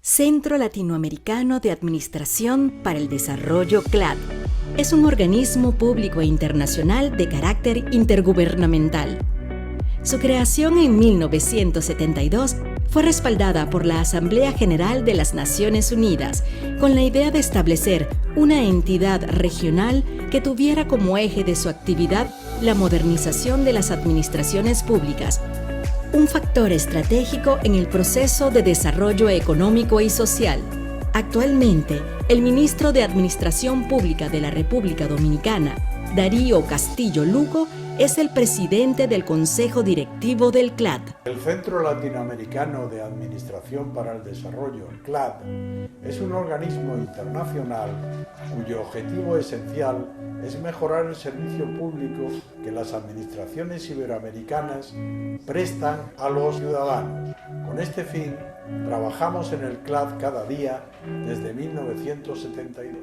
Centro Latinoamericano de Administración para el Desarrollo CLAD. Es un organismo público e internacional de carácter intergubernamental. Su creación en 1972 fue respaldada por la Asamblea General de las Naciones Unidas con la idea de establecer una entidad regional que tuviera como eje de su actividad la modernización de las administraciones públicas, un factor estratégico en el proceso de desarrollo económico y social. Actualmente, el ministro de Administración Pública de la República Dominicana, Darío Castillo Lugo, es el presidente del Consejo Directivo del CLAD. El Centro Latinoamericano de Administración para el Desarrollo, el CLAD, es un organismo internacional cuyo objetivo esencial es mejorar el servicio público que las administraciones iberoamericanas prestan a los ciudadanos. Con este fin, trabajamos en el CLAD cada día desde 1972.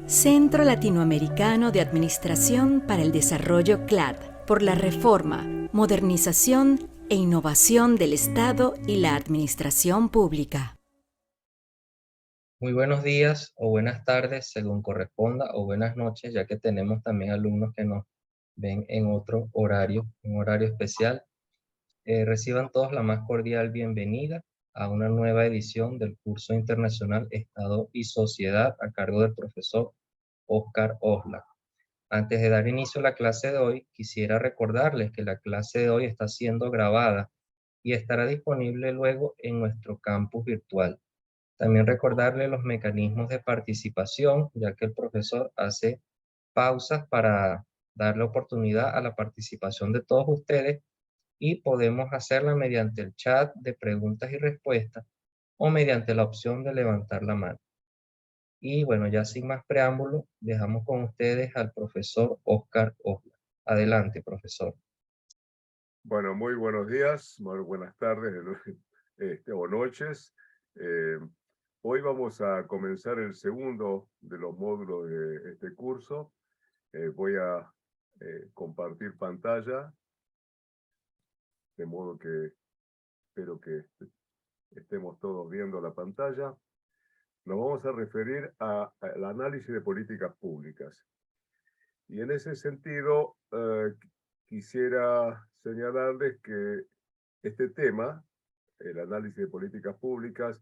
Centro Latinoamericano de Administración para el Desarrollo CLAD, por la reforma, modernización e innovación del Estado y la administración pública. Muy buenos días o buenas tardes, según corresponda, o buenas noches, ya que tenemos también alumnos que nos ven en otro horario, un horario especial. Reciban todos la más cordial bienvenida a una nueva edición del curso internacional Estado y Sociedad a cargo del profesor Óscar Osla. Antes de dar inicio a la clase de hoy, quisiera recordarles que la clase de hoy está siendo grabada y estará disponible luego en nuestro campus virtual. También recordarles los mecanismos de participación, ya que el profesor hace pausas para darle oportunidad a la participación de todos ustedes y podemos hacerla mediante el chat de preguntas y respuestas o mediante la opción de levantar la mano. Y bueno, ya sin más preámbulo, dejamos con ustedes al profesor Óscar Osla. Adelante, profesor. Bueno, muy buenos días, muy buenas tardes o noches. Hoy vamos a comenzar el segundo de los módulos de este curso. Voy a compartir pantalla, de modo que espero que estemos todos viendo la pantalla. Nos vamos a referir al análisis de políticas públicas. Y en ese sentido, quisiera señalarles que este tema, el análisis de políticas públicas,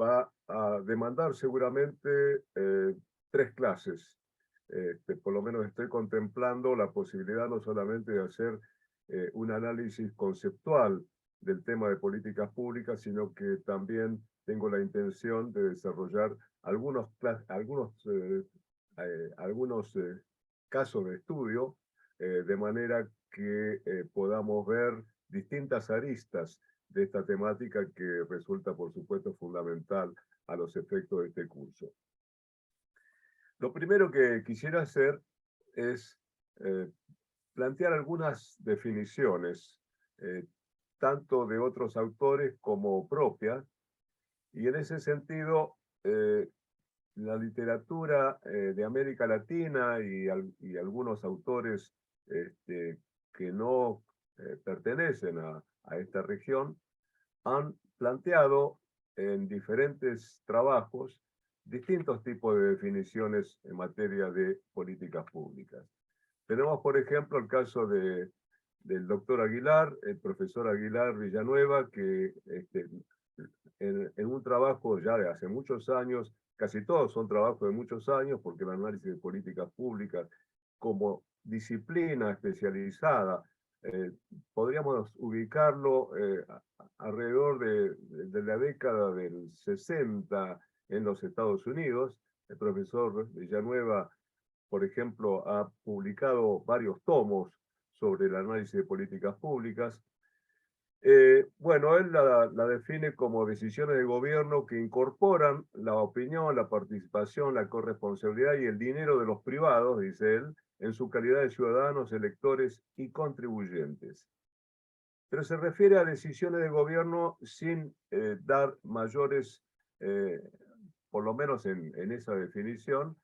va a demandar seguramente 3 clases. Por lo menos estoy contemplando la posibilidad no solamente de hacer un análisis conceptual del tema de políticas públicas, sino que también tengo la intención de desarrollar algunos casos de estudio, de manera que podamos ver distintas aristas de esta temática que resulta, por supuesto, fundamental a los efectos de este curso. Lo primero que quisiera hacer es plantear algunas definiciones, tanto de otros autores como propias, y en ese sentido, la literatura de América Latina y algunos autores que no pertenecen a esta región han planteado en diferentes trabajos distintos tipos de definiciones en materia de políticas públicas. Tenemos, por ejemplo, el caso del doctor Aguilar, el profesor Aguilar Villanueva, que en un trabajo ya de hace muchos años, casi todos son trabajos de muchos años, porque el análisis de políticas públicas como disciplina especializada, podríamos ubicarlo alrededor de la década del 60 en los Estados Unidos. El profesor Villanueva, por ejemplo, ha publicado varios tomos sobre el análisis de políticas públicas. Bueno, él la define como decisiones de gobierno que incorporan la opinión, la participación, la corresponsabilidad y el dinero de los privados, dice él, en su calidad de ciudadanos, electores y contribuyentes. Pero se refiere a decisiones de gobierno sin dar mayores, por lo menos en esa definición,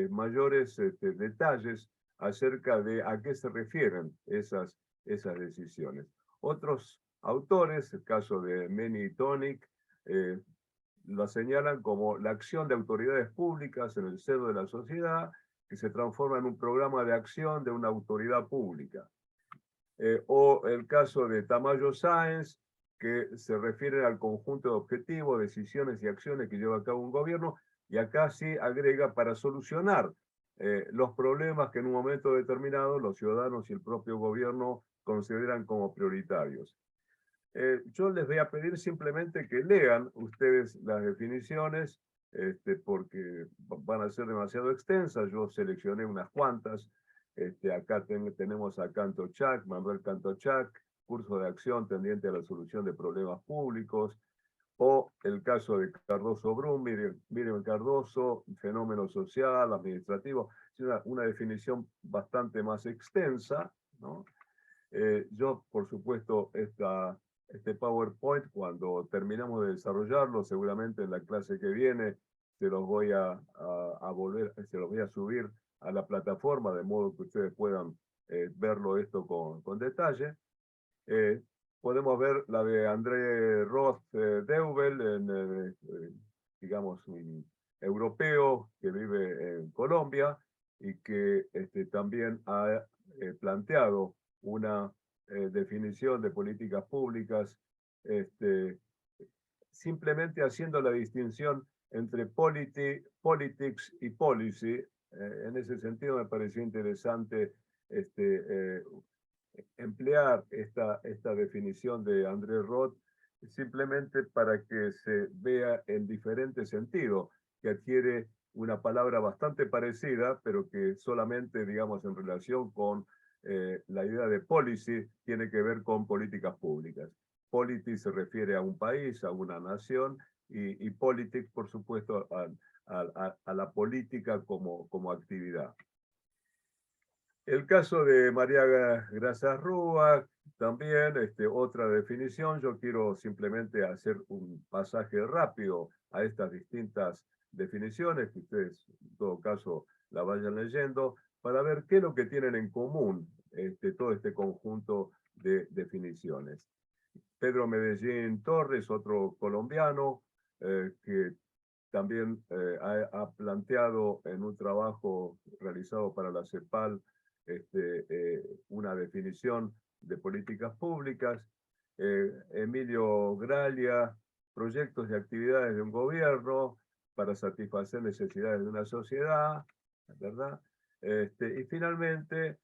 mayores detalles acerca de a qué se refieren esas decisiones. Otros autores, el caso de Meny y Tonic, lo señalan como la acción de autoridades públicas en el seno de la sociedad, que se transforma en un programa de acción de una autoridad pública. O el caso de Tamayo Sáenz, que se refiere al conjunto de objetivos, decisiones y acciones que lleva a cabo un gobierno, y acá sí agrega para solucionar los problemas que en un momento determinado los ciudadanos y el propio gobierno consideran como prioritarios. Yo les voy a pedir simplemente que lean ustedes las definiciones, porque van a ser demasiado extensas. Yo seleccioné unas cuantas. Acá tenemos a Canto Chac, Manuel Canto Chac, curso de acción tendiente a la solución de problemas públicos, o el caso de Cardoso Brum, Miriam Cardoso, fenómeno social, administrativo. Es una definición bastante más extensa, ¿no? Yo, por supuesto, este PowerPoint, cuando terminamos de desarrollarlo, seguramente en la clase que viene, se los voy a subir a la plataforma, de modo que ustedes puedan verlo esto con detalle. Podemos ver la de André Roth Deubel, digamos, un europeo que vive en Colombia y que también ha planteado una definición de políticas públicas, simplemente haciendo la distinción entre politics y policy. En ese sentido me pareció interesante emplear esta definición de André Roth, simplemente para que se vea el diferente sentido que adquiere una palabra bastante parecida, pero que solamente, digamos, en relación con la idea de policy, tiene que ver con políticas públicas. Polity se refiere a un país, a una nación, y politics, por supuesto, a la política como actividad. El caso de María Grazas Rúa, también otra definición. Yo quiero simplemente hacer un pasaje rápido a estas distintas definiciones, que ustedes en todo caso la vayan leyendo, para ver qué es lo que tienen en común todo este conjunto de definiciones. Pedro Medellín Torres, otro colombiano, que también ha planteado en un trabajo realizado para la CEPAL una definición de políticas públicas. Emilio Graglia, proyectos y actividades de un gobierno para satisfacer necesidades de una sociedad, ¿verdad? Y finalmente,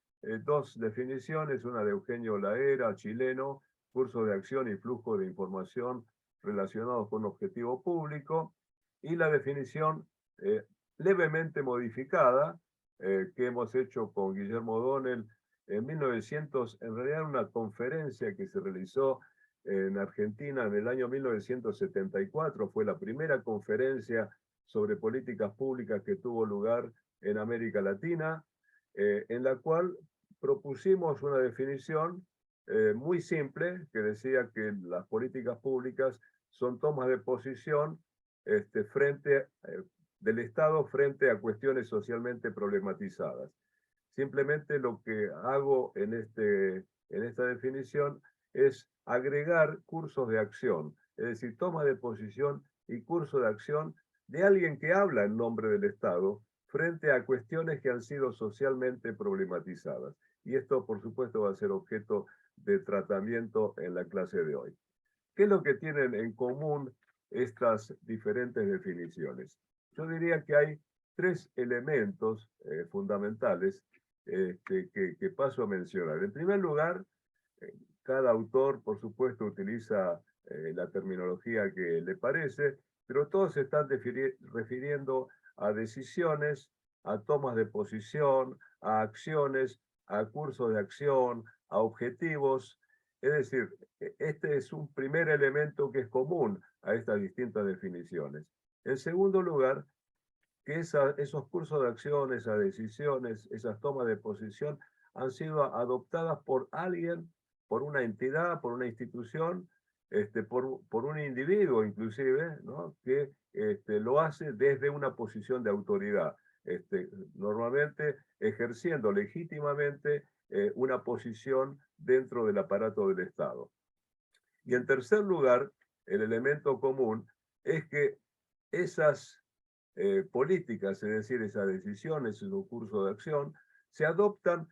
dos definiciones, una de Eugenio Laera, chileno, curso de acción y flujo de información relacionados con un objetivo público, y la definición levemente modificada que hemos hecho con Guillermo O'Donnell en 1900, en realidad una conferencia que se realizó en Argentina en el año 1974, fue la primera conferencia sobre políticas públicas que tuvo lugar en América Latina, en la cual propusimos una definición muy simple, que decía que las políticas públicas son tomas de posición del Estado frente a cuestiones socialmente problematizadas. Simplemente lo que hago en esta definición es agregar cursos de acción, es decir, toma de posición y curso de acción de alguien que habla en nombre del Estado frente a cuestiones que han sido socialmente problematizadas. Y esto, por supuesto, va a ser objeto de tratamiento en la clase de hoy. ¿Qué es lo que tienen en común estas diferentes definiciones? Yo diría que hay tres elementos fundamentales que paso a mencionar. En primer lugar, cada autor, por supuesto, utiliza la terminología que le parece, pero todos se están refiriendo a decisiones, a tomas de posición, a acciones, a cursos de acción, a objetivos. Es decir, este es un primer elemento que es común a estas distintas definiciones. En segundo lugar, que esos cursos de acción, esas decisiones, esas tomas de posición han sido adoptadas por alguien, por una entidad, por una institución, por un individuo inclusive, ¿no? Que lo hace desde una posición de autoridad, normalmente ejerciendo legítimamente una posición dentro del aparato del Estado. Y en tercer lugar, el elemento común es que esas políticas, es decir, esas decisiones, su curso de acción, se adoptan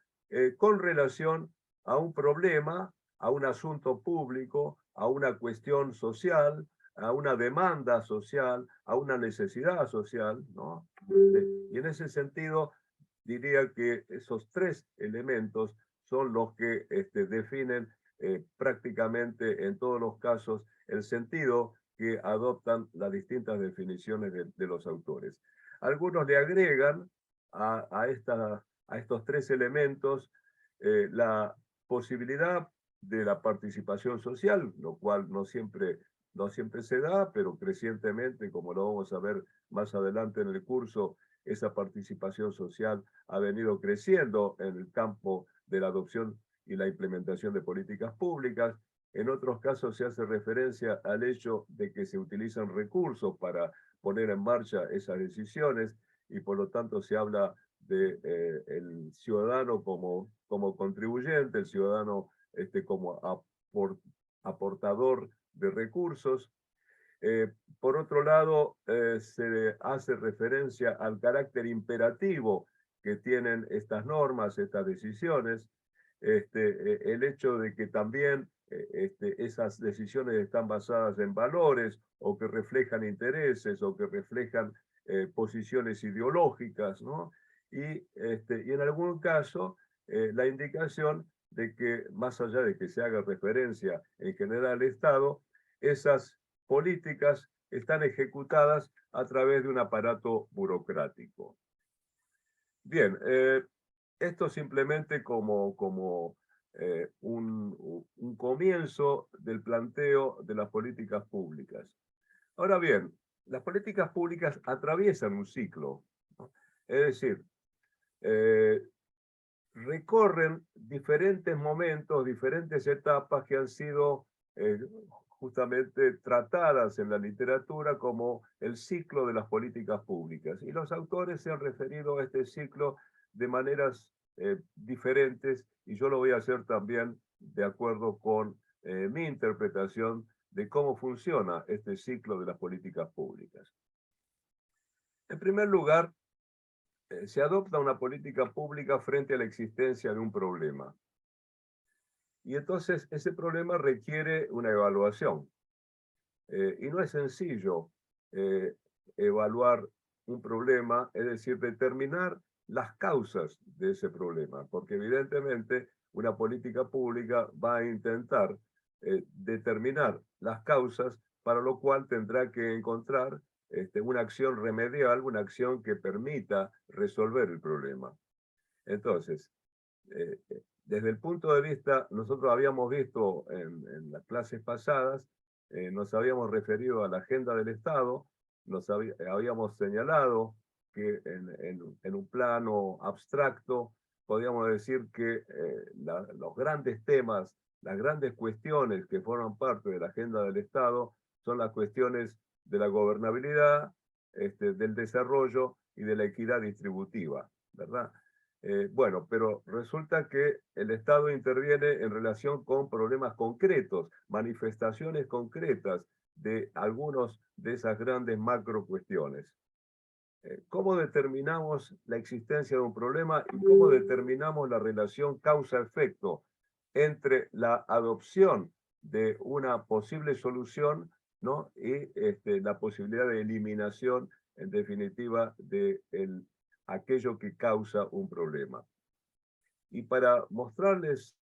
con relación a un problema, a un asunto público, a una cuestión social, a una demanda social, a una necesidad social, ¿no? Y en ese sentido, diría que esos tres elementos son los que definen prácticamente en todos los casos el sentido que adoptan las distintas definiciones de los autores. Algunos le agregan a estos tres elementos la posibilidad de la participación social, lo cual no siempre se da, pero crecientemente, como lo vamos a ver más adelante en el curso, esa participación social ha venido creciendo en el campo de la adopción y la implementación de políticas públicas. En otros casos se hace referencia al hecho de que se utilizan recursos para poner en marcha esas decisiones y por lo tanto se habla de el ciudadano como contribuyente, el ciudadano como aportador de recursos. Por otro lado, se hace referencia al carácter imperativo que tienen estas normas, estas decisiones, el hecho de que también esas decisiones están basadas en valores o que reflejan intereses o que reflejan posiciones ideológicas, ¿no? Y en algún caso, la indicación de que más allá de que se haga referencia en general al Estado, esas políticas están ejecutadas a través de un aparato burocrático. Bien, esto simplemente como un comienzo del planteo de las políticas públicas. Ahora bien, las políticas públicas atraviesan un ciclo, ¿no? Es decir, recorren diferentes momentos, diferentes etapas que han sido justamente tratadas en la literatura como el ciclo de las políticas públicas. Y los autores se han referido a este ciclo de maneras diferentes, y yo lo voy a hacer también de acuerdo con mi interpretación de cómo funciona este ciclo de las políticas públicas. En primer lugar, se adopta una política pública frente a la existencia de un problema. Y entonces ese problema requiere una evaluación. Y no es sencillo evaluar un problema, es decir, determinar las causas de ese problema, porque evidentemente una política pública va a intentar determinar las causas, para lo cual tendrá que encontrar una acción remedial, una acción que permita resolver el problema. Entonces, desde el punto de vista, nosotros habíamos visto en las clases pasadas, nos habíamos referido a la agenda del Estado, habíamos señalado que en un plano abstracto, podríamos decir que los grandes temas, las grandes cuestiones que forman parte de la agenda del Estado son las cuestiones de la gobernabilidad, del desarrollo y de la equidad distributiva, ¿verdad? Bueno, pero resulta que el Estado interviene en relación con problemas concretos, manifestaciones concretas de algunos de esas grandes macro cuestiones. ¿Cómo determinamos la existencia de un problema y cómo determinamos la relación causa-efecto entre la adopción de una posible solución, ¿no? Y la posibilidad de eliminación, en definitiva, de aquello que causa un problema? Y para mostrarles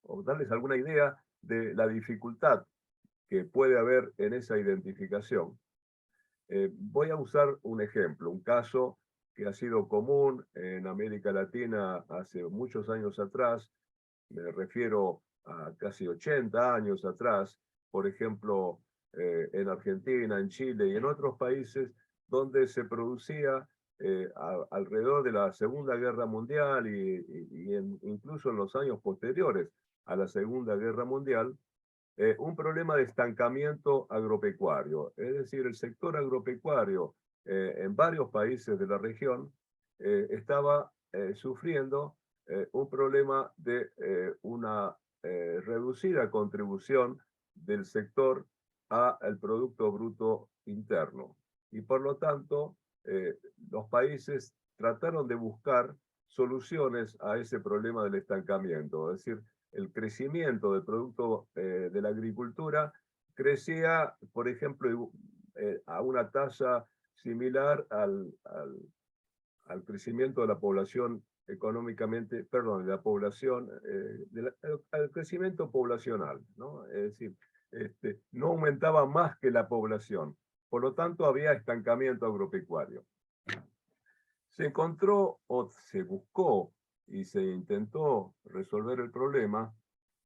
o darles alguna idea de la dificultad que puede haber en esa identificación, voy a usar un ejemplo, un caso que ha sido común en América Latina hace muchos años atrás, me refiero a casi 80 años atrás, por ejemplo, en Argentina, en Chile y en otros países donde se producía alrededor de la Segunda Guerra Mundial incluso en los años posteriores a la Segunda Guerra Mundial, un problema de estancamiento agropecuario. Es decir, el sector agropecuario en varios países de la región estaba sufriendo un problema de una reducida contribución del sector al Producto Bruto Interno. y por lo tanto los países trataron de buscar soluciones a ese problema del estancamiento, es decir, el crecimiento del producto de la agricultura crecía, por ejemplo, a una tasa similar al crecimiento de la población económicamente, perdón, de la población, al crecimiento poblacional, ¿no? Es decir, no aumentaba más que la población. Por lo tanto, había estancamiento agropecuario. Se encontró o se buscó y se intentó resolver el problema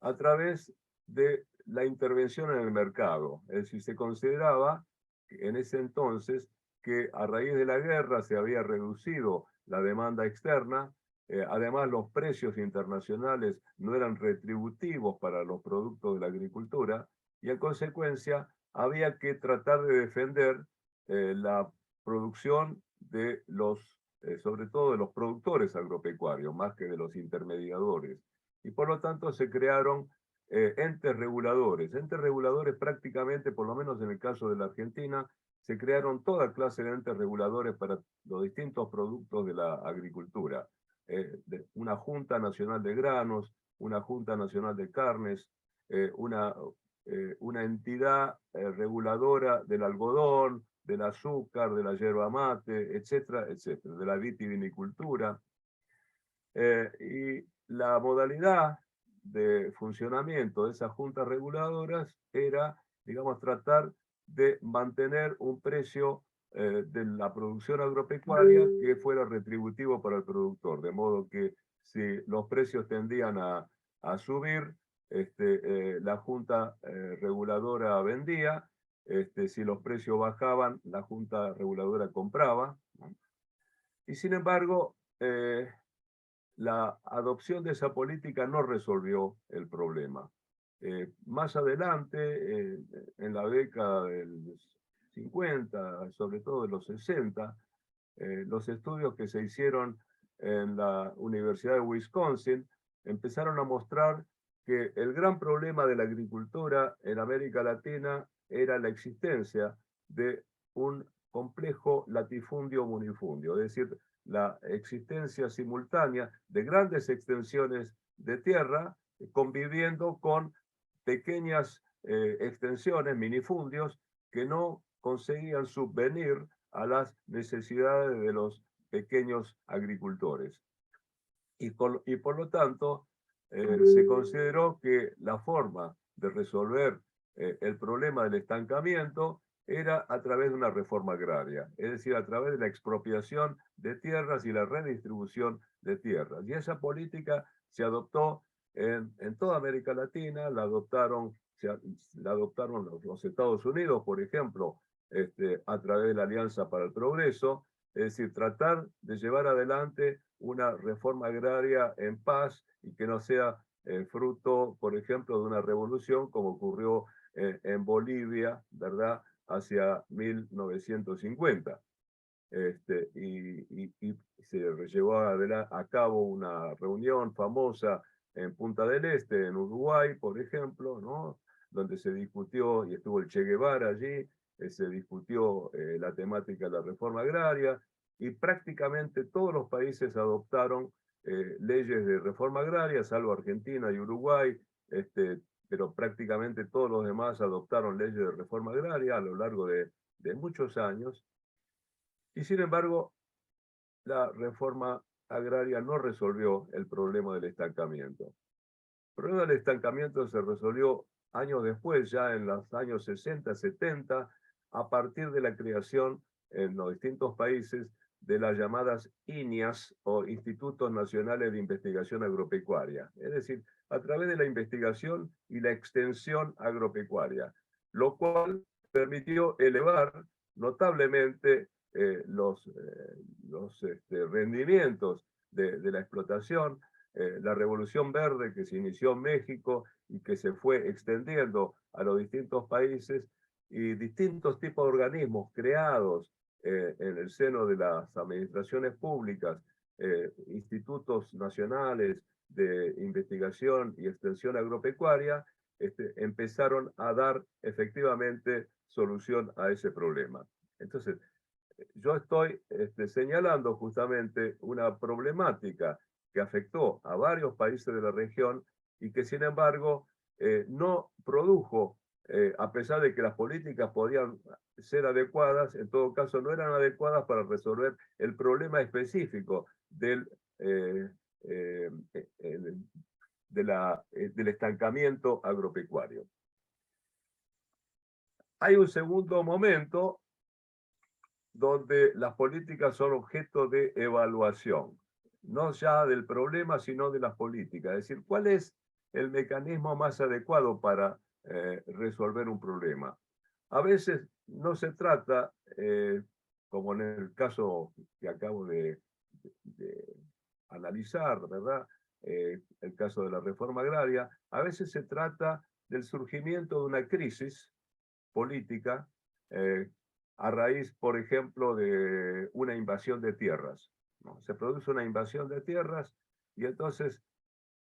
a través de la intervención en el mercado. Es decir, se consideraba en ese entonces que a raíz de la guerra se había reducido la demanda externa, además los precios internacionales no eran retributivos para los productos de la agricultura y en consecuencia había que tratar de defender la producción de sobre todo de los productores agropecuarios, más que de los intermediadores. Y por lo tanto se crearon entes reguladores prácticamente, por lo menos en el caso de la Argentina, se crearon toda clase de entes reguladores para los distintos productos de la agricultura. Una Junta Nacional de Granos, una Junta Nacional de Carnes, una entidad reguladora del algodón, del azúcar, de la yerba mate, etcétera, etcétera, de la vitivinicultura. Y la modalidad de funcionamiento de esas juntas reguladoras era, digamos, tratar de mantener un precio de la producción agropecuaria que fuera retributivo para el productor, de modo que si los precios tendían a subir, la junta reguladora vendía, si los precios bajaban, la junta reguladora compraba, ¿no? Y sin embargo, la adopción de esa política no resolvió el problema. Más adelante, en la década del 50, sobre todo de los 60, los estudios que se hicieron en la Universidad de Wisconsin empezaron a mostrar que el gran problema de la agricultura en América Latina era la existencia de un complejo latifundio munifundio, es decir, la existencia simultánea de grandes extensiones de tierra conviviendo con pequeñas extensiones, minifundios, que no conseguían subvenir a las necesidades de los pequeños agricultores. Y por lo tanto, se consideró que la forma de resolver el problema del estancamiento era a través de una reforma agraria, es decir, a través de la expropiación de tierras y la redistribución de tierras. Y esa política se adoptó en toda América Latina, la adoptaron los Estados Unidos, por ejemplo, a través de la Alianza para el Progreso, es decir, tratar de llevar adelante una reforma agraria en paz y que no sea fruto, por ejemplo, de una revolución como ocurrió en Bolivia, ¿verdad?, hacia 1950. Y se llevó a cabo una reunión famosa en Punta del Este, en Uruguay, por ejemplo, ¿no?, donde se discutió, y estuvo el Che Guevara allí, se discutió la temática de la reforma agraria, y prácticamente todos los países adoptaron leyes de reforma agraria, salvo Argentina y Uruguay, pero prácticamente todos los demás adoptaron leyes de reforma agraria a lo largo de muchos años. Y sin embargo, la reforma agraria no resolvió el problema del estancamiento. El problema del estancamiento se resolvió años después, ya en los años 60, 70, a partir de la creación en los distintos países de las llamadas INIAS, o Institutos Nacionales de Investigación Agropecuaria, es decir, a través de la investigación y la extensión agropecuaria, lo cual permitió elevar notablemente los rendimientos de la explotación. La Revolución Verde, que se inició en México y que se fue extendiendo a los distintos países, y distintos tipos de organismos creados en el seno de las administraciones públicas, institutos nacionales de investigación y extensión agropecuaria, empezaron a dar efectivamente solución a ese problema. Entonces, yo estoy señalando justamente una problemática que afectó a varios países de la región y que sin embargo no produjo, a pesar de que las políticas podían ser adecuadas, en todo caso no eran adecuadas para resolver el problema específico del, del estancamiento agropecuario. Hay un segundo momento donde las políticas son objeto de evaluación, no ya del problema, sino de las políticas. Es decir, ¿cuál es el mecanismo más adecuado para resolver un problema? A veces no se trata, como en el caso que acabo de analizar, ¿verdad? El caso de la reforma agraria, a veces se trata del surgimiento de una crisis política a raíz, por ejemplo, de una invasión de tierras, ¿no? Se produce una invasión de tierras y entonces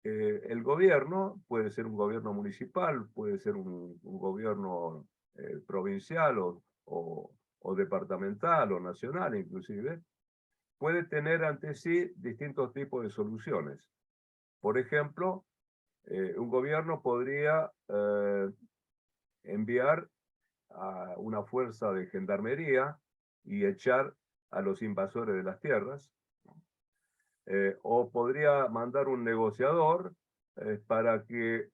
el gobierno, puede ser un gobierno municipal, puede ser un gobierno provincial o departamental o nacional inclusive, puede tener ante sí distintos tipos de soluciones. Por ejemplo, un gobierno podría enviar a una fuerza de gendarmería y echar a los invasores de las tierras, o podría mandar un negociador para que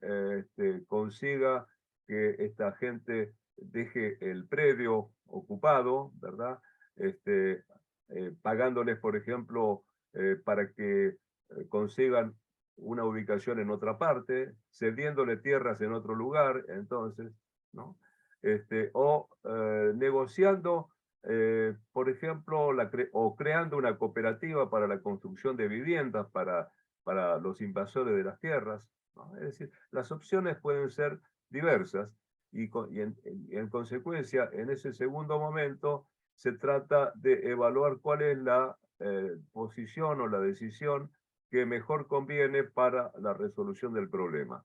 consiga que esta gente deje el predio ocupado, ¿verdad? Pagándoles, por ejemplo, para que consigan una ubicación en otra parte, cediéndole tierras en otro lugar, entonces, ¿no? O negociando, por ejemplo, o creando una cooperativa para la construcción de viviendas para los invasores de las tierras, ¿no? Es decir, las opciones pueden ser diversas y en consecuencia, en ese segundo momento, se trata de evaluar cuál es la posición o la decisión que mejor conviene para la resolución del problema.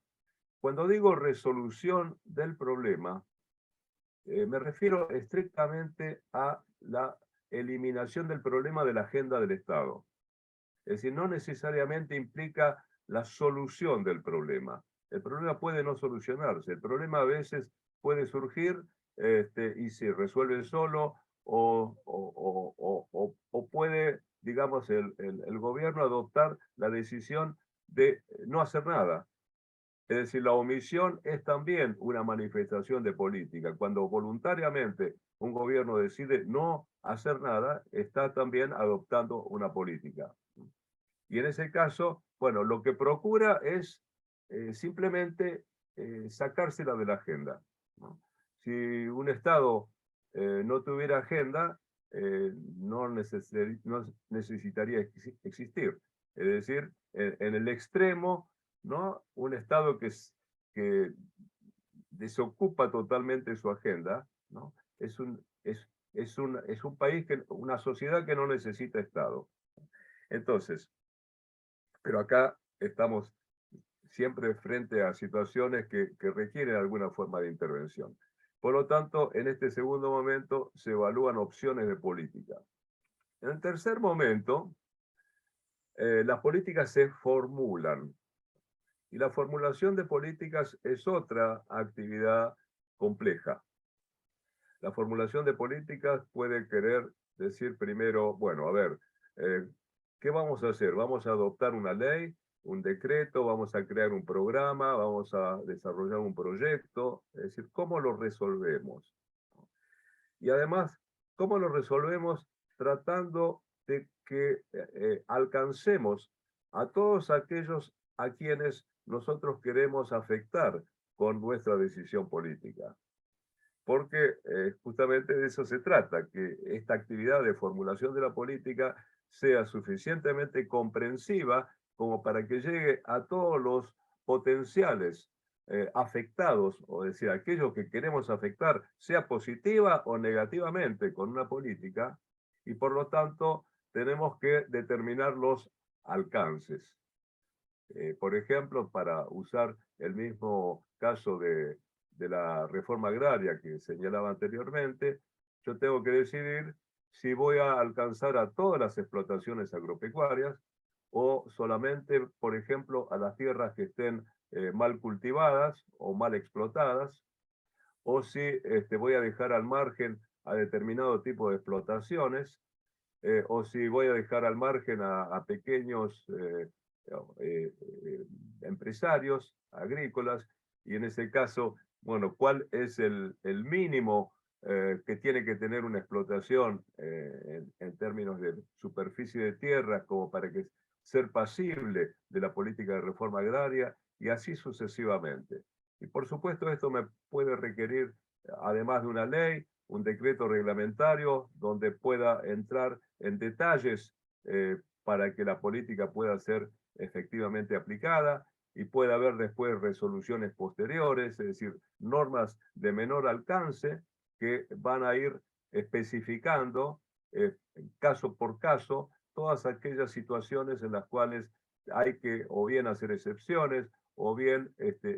Cuando digo resolución del problema, me refiero estrictamente a la eliminación del problema de la agenda del Estado. Es decir, no necesariamente implica la solución del problema. El problema puede no solucionarse. El problema a veces puede surgir y se resuelve solo o puede, digamos, el gobierno adoptar la decisión de no hacer nada. Es decir, la omisión es también una manifestación de política. Cuando voluntariamente un gobierno decide no hacer nada, está también adoptando una política. Y en ese caso, bueno, lo que procura es simplemente sacársela de la agenda, ¿no? Si un Estado no tuviera agenda, no necesitaría existir. Es decir, en el extremo, ¿no? Un Estado que desocupa totalmente su agenda, ¿no? Es un país, una sociedad que no necesita Estado. Entonces, pero acá estamos siempre frente a situaciones que requieren alguna forma de intervención. Por lo tanto, en este segundo momento se evalúan opciones de política. En el tercer momento, las políticas se formulan. Y la formulación de políticas es otra actividad compleja. La formulación de políticas puede querer decir primero, bueno, a ver, ¿qué vamos a hacer? ¿Vamos a adoptar una ley, un decreto, vamos a crear un programa, vamos a desarrollar un proyecto? Es decir, ¿cómo lo resolvemos? Y además, ¿cómo lo resolvemos tratando de que alcancemos a todos aquellos a quienes nosotros queremos afectar con nuestra decisión política? Porque justamente de eso se trata, que esta actividad de formulación de la política sea suficientemente comprensiva como para que llegue a todos los potenciales afectados, o decir, aquellos que queremos afectar, sea positiva o negativamente con una política, y por lo tanto tenemos que determinar los alcances. Por ejemplo, para usar el mismo caso de la reforma agraria que señalaba anteriormente, yo tengo que decidir si voy a alcanzar a todas las explotaciones agropecuarias o solamente, por ejemplo, a las tierras que estén mal cultivadas o mal explotadas, o si voy a dejar al margen a determinado tipo de explotaciones, o si voy a dejar al margen a pequeños empresarios agrícolas, y en ese caso, bueno, ¿cuál es el mínimo que tiene que tener una explotación en términos de superficie de tierra como para que ser pasible de la política de reforma agraria? Y así sucesivamente. Y por supuesto esto me puede requerir, además de una ley, un decreto reglamentario donde pueda entrar en detalles para que la política pueda ser efectivamente aplicada y pueda haber después resoluciones posteriores, es decir, normas de menor alcance que van a ir especificando caso por caso todas aquellas situaciones en las cuales hay que o bien hacer excepciones o bien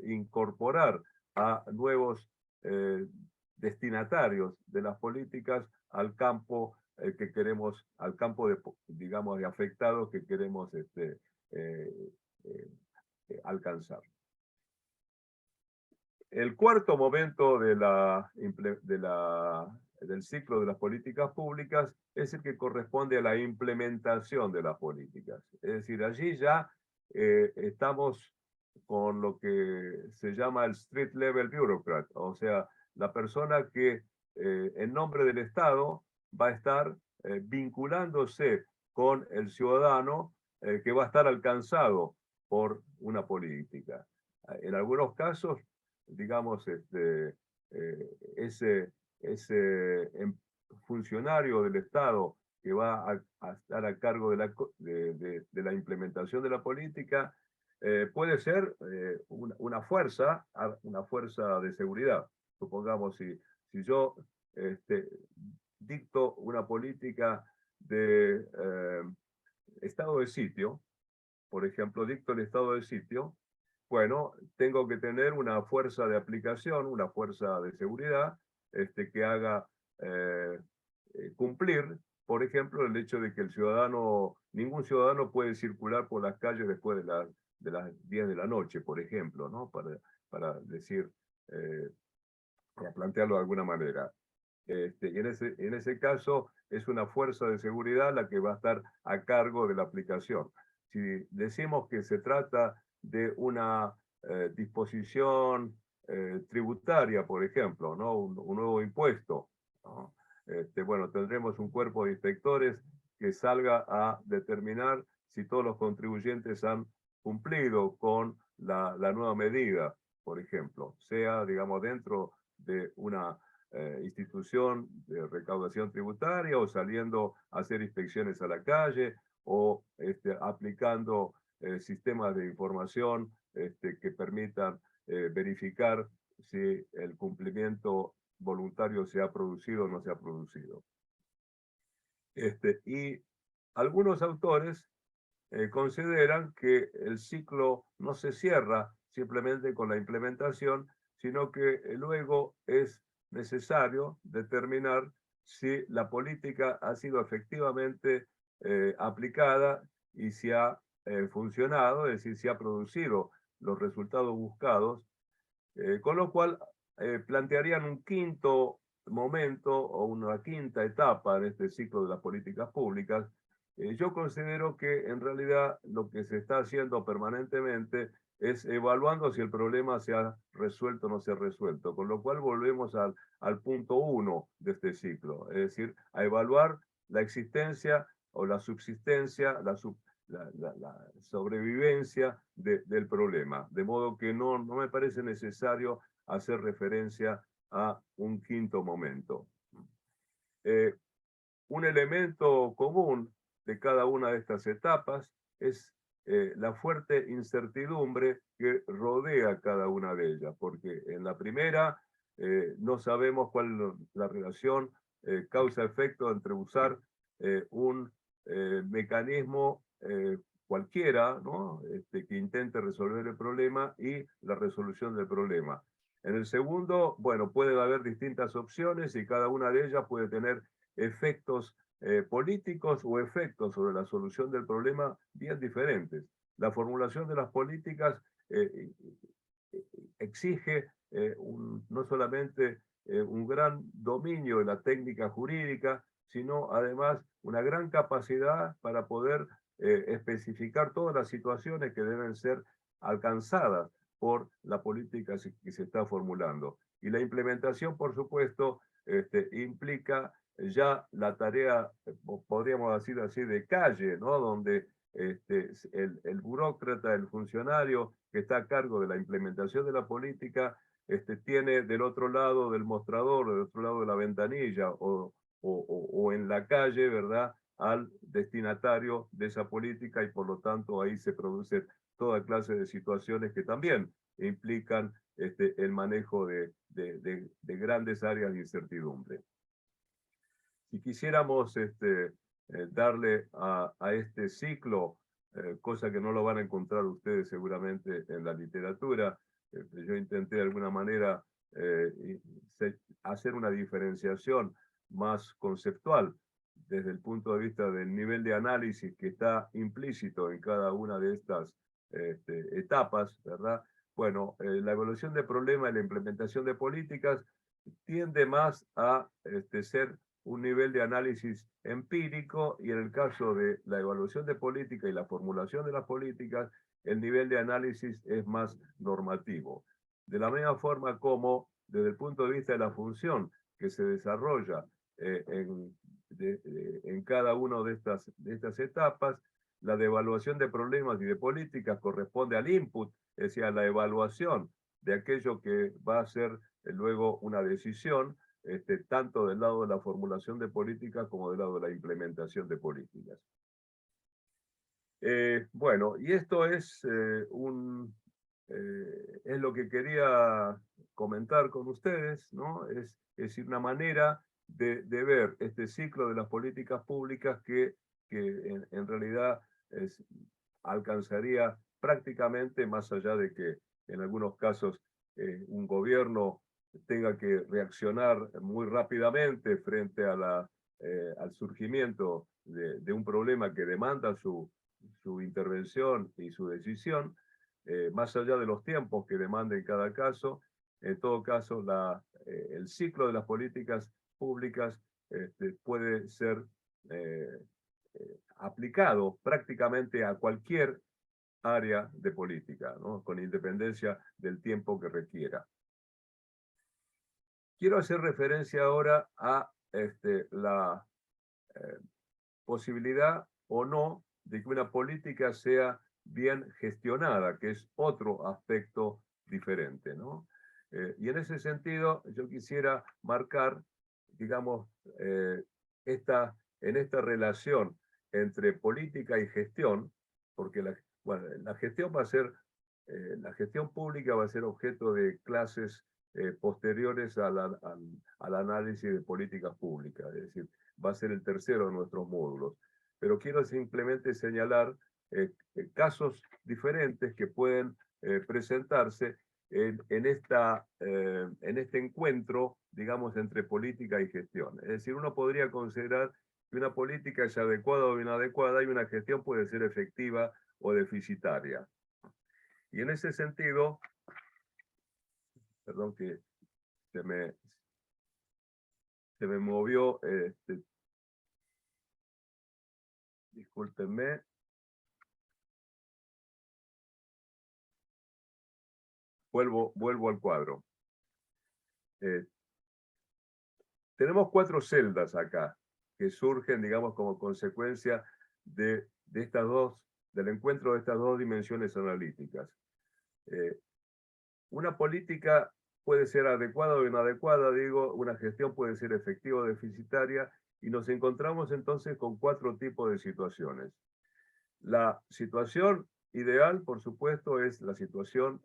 incorporar a nuevos destinatarios de las políticas al campo que queremos, al campo de, digamos, de afectados que queremos alcanzar. El cuarto momento del ciclo de las políticas públicas es el que corresponde a la implementación de las políticas. Es decir, allí ya estamos con lo que se llama el street level bureaucrat, o sea, la persona que en nombre del Estado va a estar vinculándose con el ciudadano que va a estar alcanzado por una política. En algunos casos, digamos, ese funcionario del Estado que va a estar a cargo de la implementación de la política puede ser una fuerza de seguridad. Supongamos, si yo dicto una política de estado de sitio, por ejemplo, dicto el estado de sitio, bueno, tengo que tener una fuerza de aplicación, una fuerza de seguridad, que haga cumplir, por ejemplo, el hecho de que ningún ciudadano puede circular por las calles después de las 10 de la noche, por ejemplo, ¿no? Para decir, para plantearlo de alguna manera. Y en ese caso es una fuerza de seguridad la que va a estar a cargo de la aplicación. Si decimos que se trata de una disposición tributaria, por ejemplo, ¿no? Un nuevo impuesto, ¿no? Bueno, tendremos un cuerpo de inspectores que salga a determinar si todos los contribuyentes han cumplido con la nueva medida, por ejemplo, sea, digamos, dentro de una institución de recaudación tributaria o saliendo a hacer inspecciones a la calle o aplicando sistemas de información que permitan verificar si el cumplimiento voluntario se ha producido o no se ha producido. Y algunos autores consideran que el ciclo no se cierra simplemente con la implementación, sino que luego es necesario determinar si la política ha sido efectivamente aplicada y si ha funcionado, es decir, si ha producido los resultados buscados, con lo cual plantearían un quinto momento o una quinta etapa en este ciclo de las políticas públicas. Yo considero que en realidad lo que se está haciendo permanentemente es evaluando si el problema se ha resuelto o no se ha resuelto, con lo cual volvemos al punto 1 de este ciclo, es decir, a evaluar la existencia o la subsistencia, la sobrevivencia del problema, de modo que no me parece necesario hacer referencia a un quinto momento. Un elemento común de cada una de estas etapas es la fuerte incertidumbre que rodea cada una de ellas, porque en la primera no sabemos cuál es la relación causa-efecto entre usar un mecanismo cualquiera, ¿no? Que intente resolver el problema y la resolución del problema. En el segundo, bueno, puede haber distintas opciones y cada una de ellas puede tener efectos políticos o efectos sobre la solución del problema bien diferentes. La formulación de las políticas exige no solamente un gran dominio de la técnica jurídica, sino además una gran capacidad para poder especificar todas las situaciones que deben ser alcanzadas por la política que se está formulando. Y la implementación, por supuesto, implica ya la tarea, podríamos decir así, de calle, ¿no? Donde el burócrata, el funcionario que está a cargo de la implementación de la política, tiene del otro lado del mostrador, del otro lado de la ventanilla o en la calle, ¿verdad?, al destinatario de esa política, y por lo tanto ahí se produce toda clase de situaciones que también implican el manejo de grandes áreas de incertidumbre. Si quisiéramos darle a este ciclo, cosa que no lo van a encontrar ustedes seguramente en la literatura, yo intenté de alguna manera hacer una diferenciación más conceptual desde el punto de vista del nivel de análisis que está implícito en cada una de estas etapas, ¿verdad? Bueno, la evaluación de problemas y la implementación de políticas tiende más a ser un nivel de análisis empírico, y en el caso de la evaluación de política y la formulación de las políticas, el nivel de análisis es más normativo. De la misma forma como, desde el punto de vista de la función que se desarrolla en cada una de estas etapas, la de evaluación de problemas y de políticas corresponde al input, es decir, a la evaluación de aquello que va a ser luego una decisión, tanto del lado de la formulación de políticas como del lado de la implementación de políticas. Bueno, y esto es lo que quería comentar con ustedes, ¿no? Es decir, una manera de ver este ciclo de las políticas públicas que en realidad alcanzaría prácticamente, más allá de que en algunos casos un gobierno tenga que reaccionar muy rápidamente frente a al surgimiento de un problema que demanda su intervención y su decisión, más allá de los tiempos que demande en cada caso. En todo caso, el ciclo de las políticas públicas puede ser aplicado prácticamente a cualquier área de política, ¿no?, con independencia del tiempo que requiera. Quiero hacer referencia ahora a la posibilidad o no de que una política sea bien gestionada, que es otro aspecto diferente, ¿no? Y en ese sentido, yo quisiera marcar, digamos, en esta relación entre política y gestión, porque la gestión va a ser, la gestión pública va a ser objeto de clases posteriores al análisis de políticas públicas, es decir, va a ser el tercero de nuestros módulos. Pero quiero simplemente señalar casos diferentes que pueden presentarse en este encuentro, digamos, entre política y gestión. Es decir, uno podría considerar que una política es adecuada o inadecuada, y una gestión puede ser efectiva o deficitaria. Y en ese sentido, perdón que se me movió, discúlpenme. Vuelvo al cuadro. Tenemos 4 celdas acá, que surgen, digamos, como consecuencia del encuentro de estas dos dimensiones analíticas. Una política puede ser adecuada o inadecuada, digo, una gestión puede ser efectiva o deficitaria, y nos encontramos entonces con 4 tipos de situaciones. La situación ideal, por supuesto, es la situación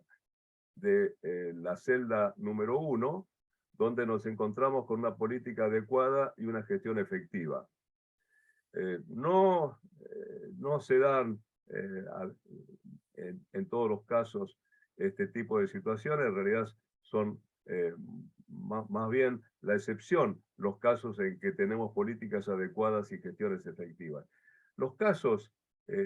de la celda número 1, donde nos encontramos con una política adecuada y una gestión efectiva. No se dan en todos los casos este tipo de situaciones, en realidad son más bien la excepción, los casos en que tenemos políticas adecuadas y gestiones efectivas. Los casos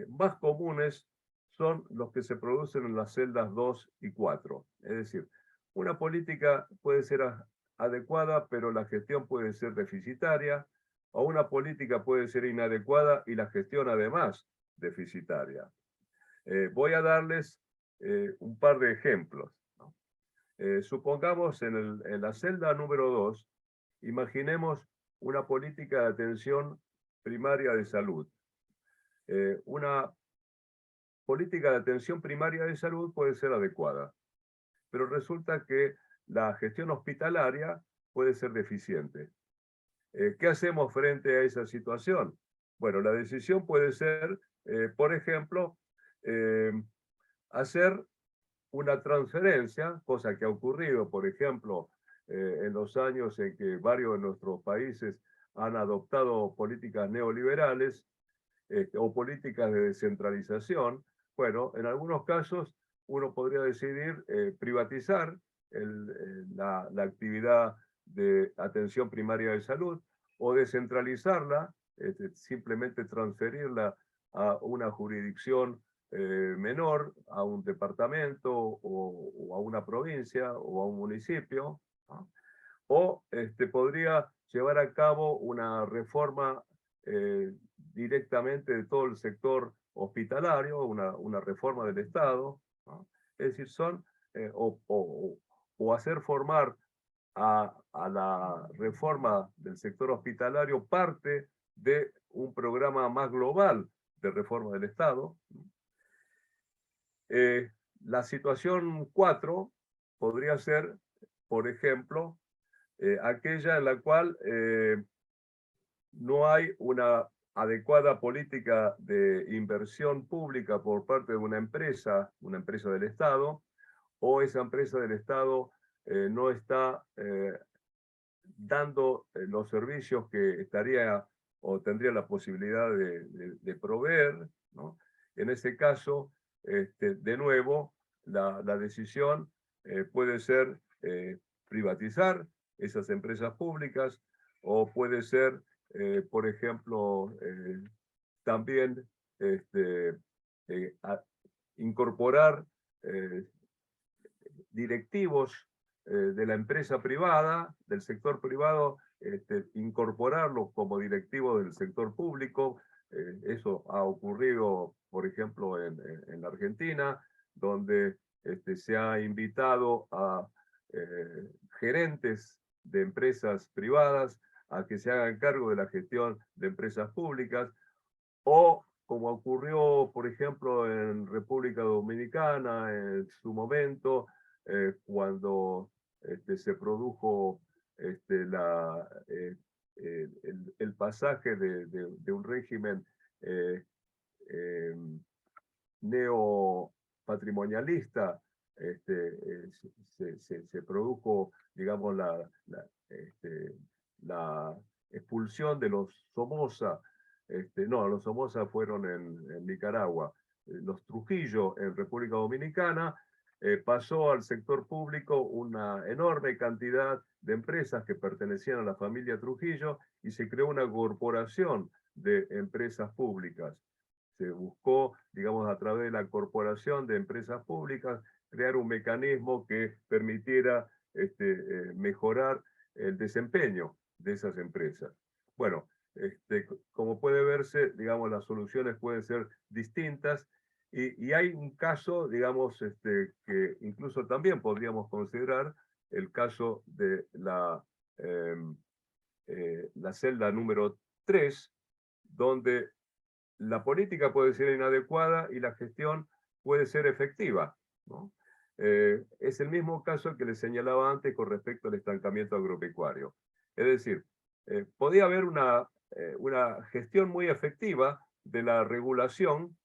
más comunes son los que se producen en las celdas 2 y 4. Es decir, una política puede ser adecuada, pero la gestión puede ser deficitaria, o una política puede ser inadecuada y la gestión además deficitaria. Voy a darles un par de ejemplos. Supongamos en la celda número 2, imaginemos una política de atención primaria de salud. Una política de atención primaria de salud puede ser adecuada, pero resulta que la gestión hospitalaria puede ser deficiente. ¿Qué hacemos frente a esa situación? Bueno, la decisión puede ser, por ejemplo, hacer una transferencia, cosa que ha ocurrido, por ejemplo, en los años en que varios de nuestros países han adoptado políticas neoliberales o políticas de descentralización. Bueno, en algunos casos uno podría decidir privatizar la actividad de atención primaria de salud o descentralizarla, simplemente transferirla a una jurisdicción menor, a un departamento o a una provincia o a un municipio, ¿no? O podría llevar a cabo una reforma directamente de todo el sector hospitalario, una reforma del Estado, ¿no? Es decir, o hacer formar a la reforma del sector hospitalario parte de un programa más global de reforma del Estado. La situación 4 podría ser, por ejemplo, aquella en la cual no hay una adecuada política de inversión pública por parte de una empresa del Estado, o esa empresa del Estado no está dando los servicios que estaría o tendría la posibilidad de proveer, ¿no? En ese caso, de nuevo, la decisión puede ser privatizar esas empresas públicas, o puede ser, por ejemplo, también incorporar directivos de la empresa privada, del sector privado, incorporarlos como directivos del sector público. Eso ha ocurrido, por ejemplo, en la Argentina, donde se ha invitado a gerentes de empresas privadas a que se hagan cargo de la gestión de empresas públicas, o como ocurrió, por ejemplo, en República Dominicana en su momento, cuando se produjo el pasaje de un régimen neopatrimonialista, se produjo, digamos, la expulsión de los Somoza. No, los Somoza fueron en Nicaragua. Los Trujillo en República Dominicana. Pasó al sector público una enorme cantidad de empresas que pertenecían a la familia Trujillo y se creó una corporación de empresas públicas. Se buscó, digamos, a través de la corporación de empresas públicas, crear un mecanismo que permitiera mejorar el desempeño de esas empresas. Bueno, como puede verse, digamos, las soluciones pueden ser distintas, y hay un caso, digamos, que incluso también podríamos considerar el caso de la celda número 3, donde la política puede ser inadecuada y la gestión puede ser efectiva, ¿no? Es el mismo caso que les señalaba antes con respecto al estancamiento agropecuario. Es decir, podía haber una gestión muy efectiva de la regulación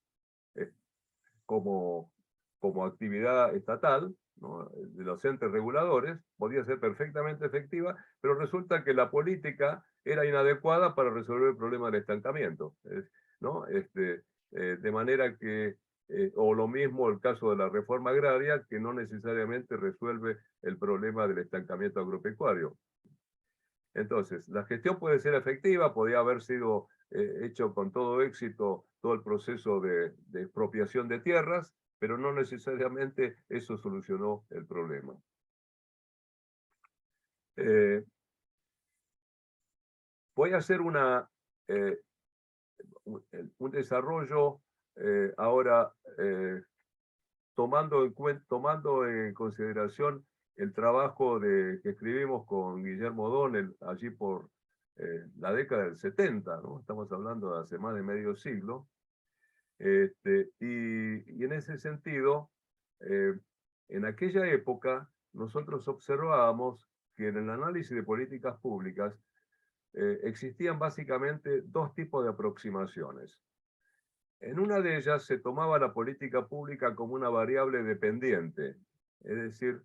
como actividad estatal, ¿no?, de los entes reguladores, podía ser perfectamente efectiva, pero resulta que la política era inadecuada para resolver el problema del estancamiento, ¿no? De manera que o lo mismo el caso de la reforma agraria, que no necesariamente resuelve el problema del estancamiento agropecuario. Entonces, la gestión puede ser efectiva, podría haber sido hecho con todo éxito todo el proceso de expropiación de tierras, pero no necesariamente eso solucionó el problema. Voy a hacer un desarrollo ahora tomando en consideración el trabajo que escribimos con Guillermo O'Donnell allí por la década del 70, ¿no? Estamos hablando de hace más de medio siglo. Y en ese sentido, en aquella época, nosotros observábamos que en el análisis de políticas públicas existían básicamente dos tipos de aproximaciones. En una de ellas se tomaba la política pública como una variable dependiente, es decir,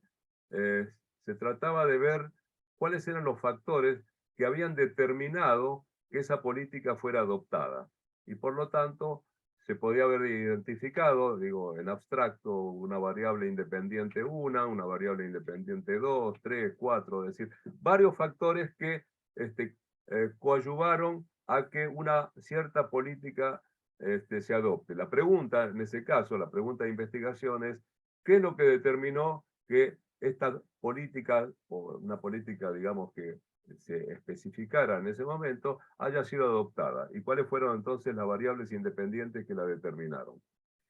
se trataba de ver cuáles eran los factores que habían determinado que esa política fuera adoptada. Y por lo tanto, se podía haber identificado, digo, en abstracto, una variable independiente 1, una variable independiente 2, 3, 4, es decir, varios factores que coadyuvaron a que una cierta política se adopte. La pregunta, en ese caso, la pregunta de investigación es, ¿qué es lo que determinó que esta política, o una política, digamos, que se especificara en ese momento, haya sido adoptada? ¿Y cuáles fueron entonces las variables independientes que la determinaron?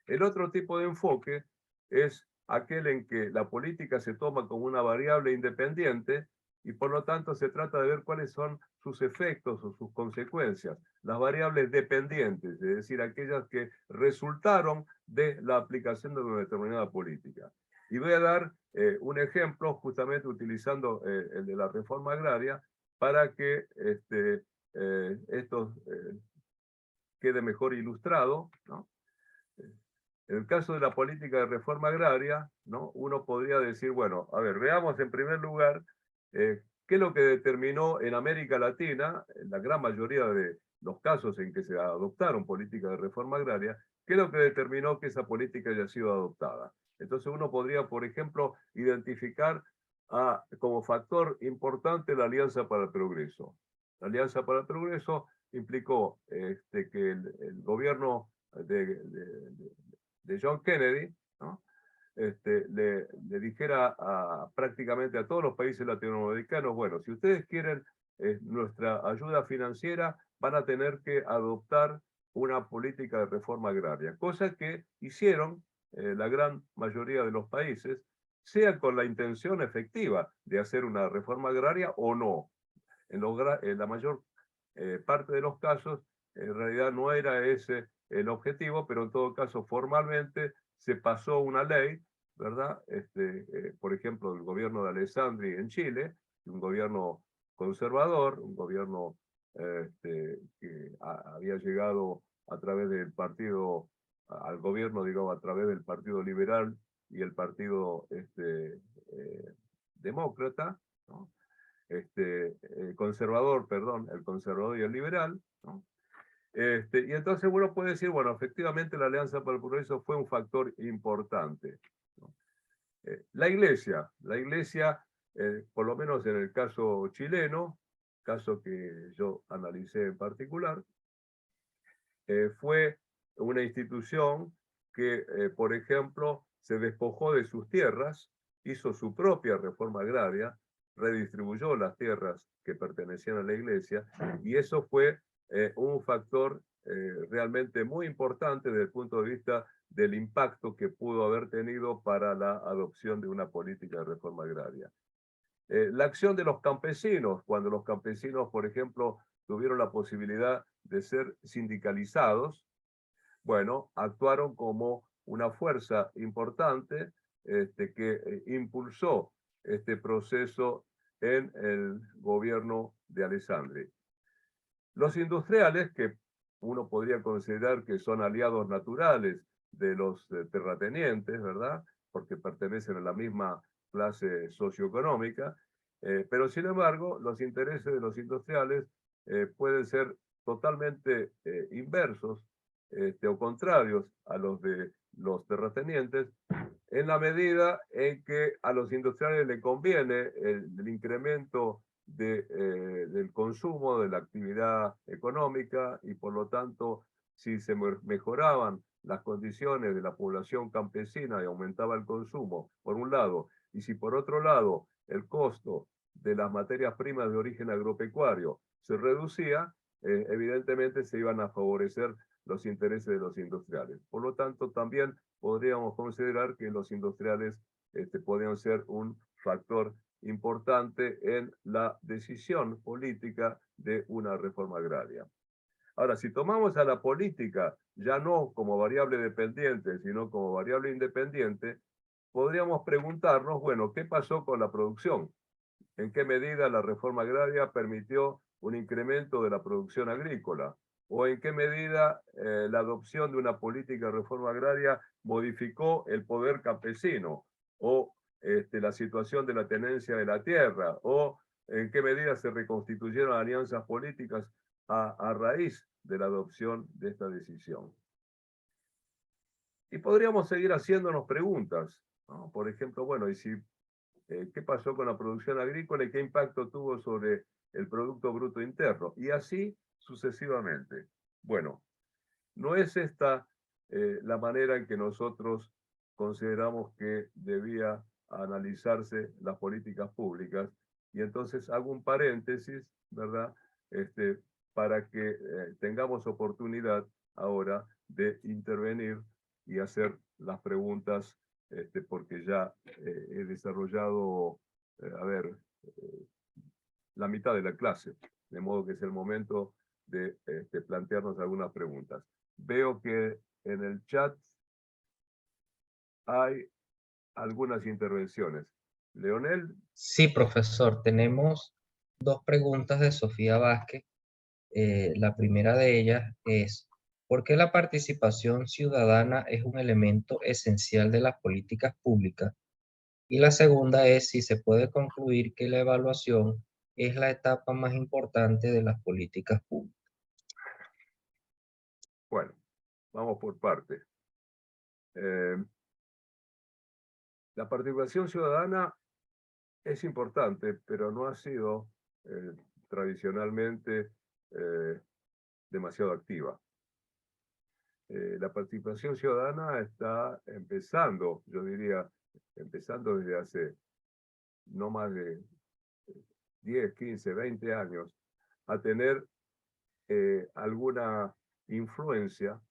El otro tipo de enfoque es aquel en que la política se toma como una variable independiente y por lo tanto se trata de ver cuáles son sus efectos o sus consecuencias, las variables dependientes, es decir, aquellas que resultaron de la aplicación de una determinada política. Y voy a dar un ejemplo justamente utilizando el de la reforma agraria para que esto quede mejor ilustrado, ¿no? En el caso de la política de reforma agraria, ¿no? Uno podría decir, bueno, a ver, veamos en primer lugar qué es lo que determinó en América Latina, en la gran mayoría de los casos en que se adoptaron políticas de reforma agraria, qué es lo que determinó que esa política haya sido adoptada. Entonces uno podría, por ejemplo, identificar como factor importante la Alianza para el Progreso. La Alianza para el Progreso implicó que el gobierno de John Kennedy, ¿no? le dijera prácticamente a todos los países latinoamericanos, bueno, si ustedes quieren nuestra ayuda financiera, van a tener que adoptar una política de reforma agraria, cosa que hicieron la gran mayoría de los países, sea con la intención efectiva de hacer una reforma agraria o no. En la mayor parte de los casos, en realidad no era ese el objetivo, pero en todo caso formalmente se pasó una ley, ¿verdad? Por ejemplo, el gobierno de Alessandri en Chile, un gobierno conservador, un gobierno que había llegado a través del partido, al gobierno, digo, a través del Partido Liberal y el Partido Demócrata, ¿no? Conservador, perdón, el conservador y el liberal, ¿no? Y entonces uno puede decir, bueno, efectivamente la Alianza para el Progreso fue un factor importante, ¿no? La Iglesia, por lo menos en el caso chileno, caso que yo analicé en particular, fue una institución que, por ejemplo, se despojó de sus tierras, hizo su propia reforma agraria, redistribuyó las tierras que pertenecían a la Iglesia, y eso fue un factor realmente muy importante desde el punto de vista del impacto que pudo haber tenido para la adopción de una política de reforma agraria. La acción de los campesinos, cuando los campesinos, por ejemplo, tuvieron la posibilidad de ser sindicalizados, bueno, actuaron como una fuerza importante que impulsó este proceso en el gobierno de Alessandri. Los industriales, que uno podría considerar que son aliados naturales de los terratenientes, ¿verdad? Porque pertenecen a la misma clase socioeconómica, pero sin embargo, los intereses de los industriales pueden ser totalmente inversos o contrarios a los de los terratenientes, en la medida en que a los industriales les conviene el incremento del consumo, de la actividad económica, y por lo tanto, si se mejoraban las condiciones de la población campesina y aumentaba el consumo, por un lado, y si por otro lado el costo de las materias primas de origen agropecuario se reducía, evidentemente se iban a favorecer los intereses de los industriales. Por lo tanto, también podríamos considerar que los industriales podrían ser un factor importante en la decisión política de una reforma agraria. Ahora, si tomamos a la política ya no como variable dependiente, sino como variable independiente, podríamos preguntarnos, bueno, ¿qué pasó con la producción? ¿En qué medida la reforma agraria permitió un incremento de la producción agrícola? ¿O en qué medida la adopción de una política de reforma agraria modificó el poder campesino? ¿O la situación de la tenencia de la tierra? ¿O en qué medida se reconstituyeron alianzas políticas a raíz de la adopción de esta decisión? Y podríamos seguir haciéndonos preguntas, ¿no? Por ejemplo, bueno, ¿y si qué pasó con la producción agrícola y qué impacto tuvo sobre el Producto Bruto Interno? Y así sucesivamente. Bueno, no es esta la manera en que nosotros consideramos que debía analizarse las políticas públicas. Y entonces hago un paréntesis, ¿verdad? Para que tengamos oportunidad ahora de intervenir y hacer las preguntas, porque ya he desarrollado, la mitad de la clase, de modo que es el momento de plantearnos algunas preguntas. Veo que en el chat hay algunas intervenciones. Leonel. Sí, profesor, tenemos dos preguntas de Sofía Vázquez. La primera de ellas es, ¿por qué la participación ciudadana es un elemento esencial de las políticas públicas? Y la segunda es si se puede concluir que la evaluación es la etapa más importante de las políticas públicas. Bueno, vamos por partes. La participación ciudadana es importante, pero no ha sido tradicionalmente demasiado activa. La participación ciudadana está empezando, yo diría, empezando desde hace no más de 10, 15, 20 años, a tener alguna influencia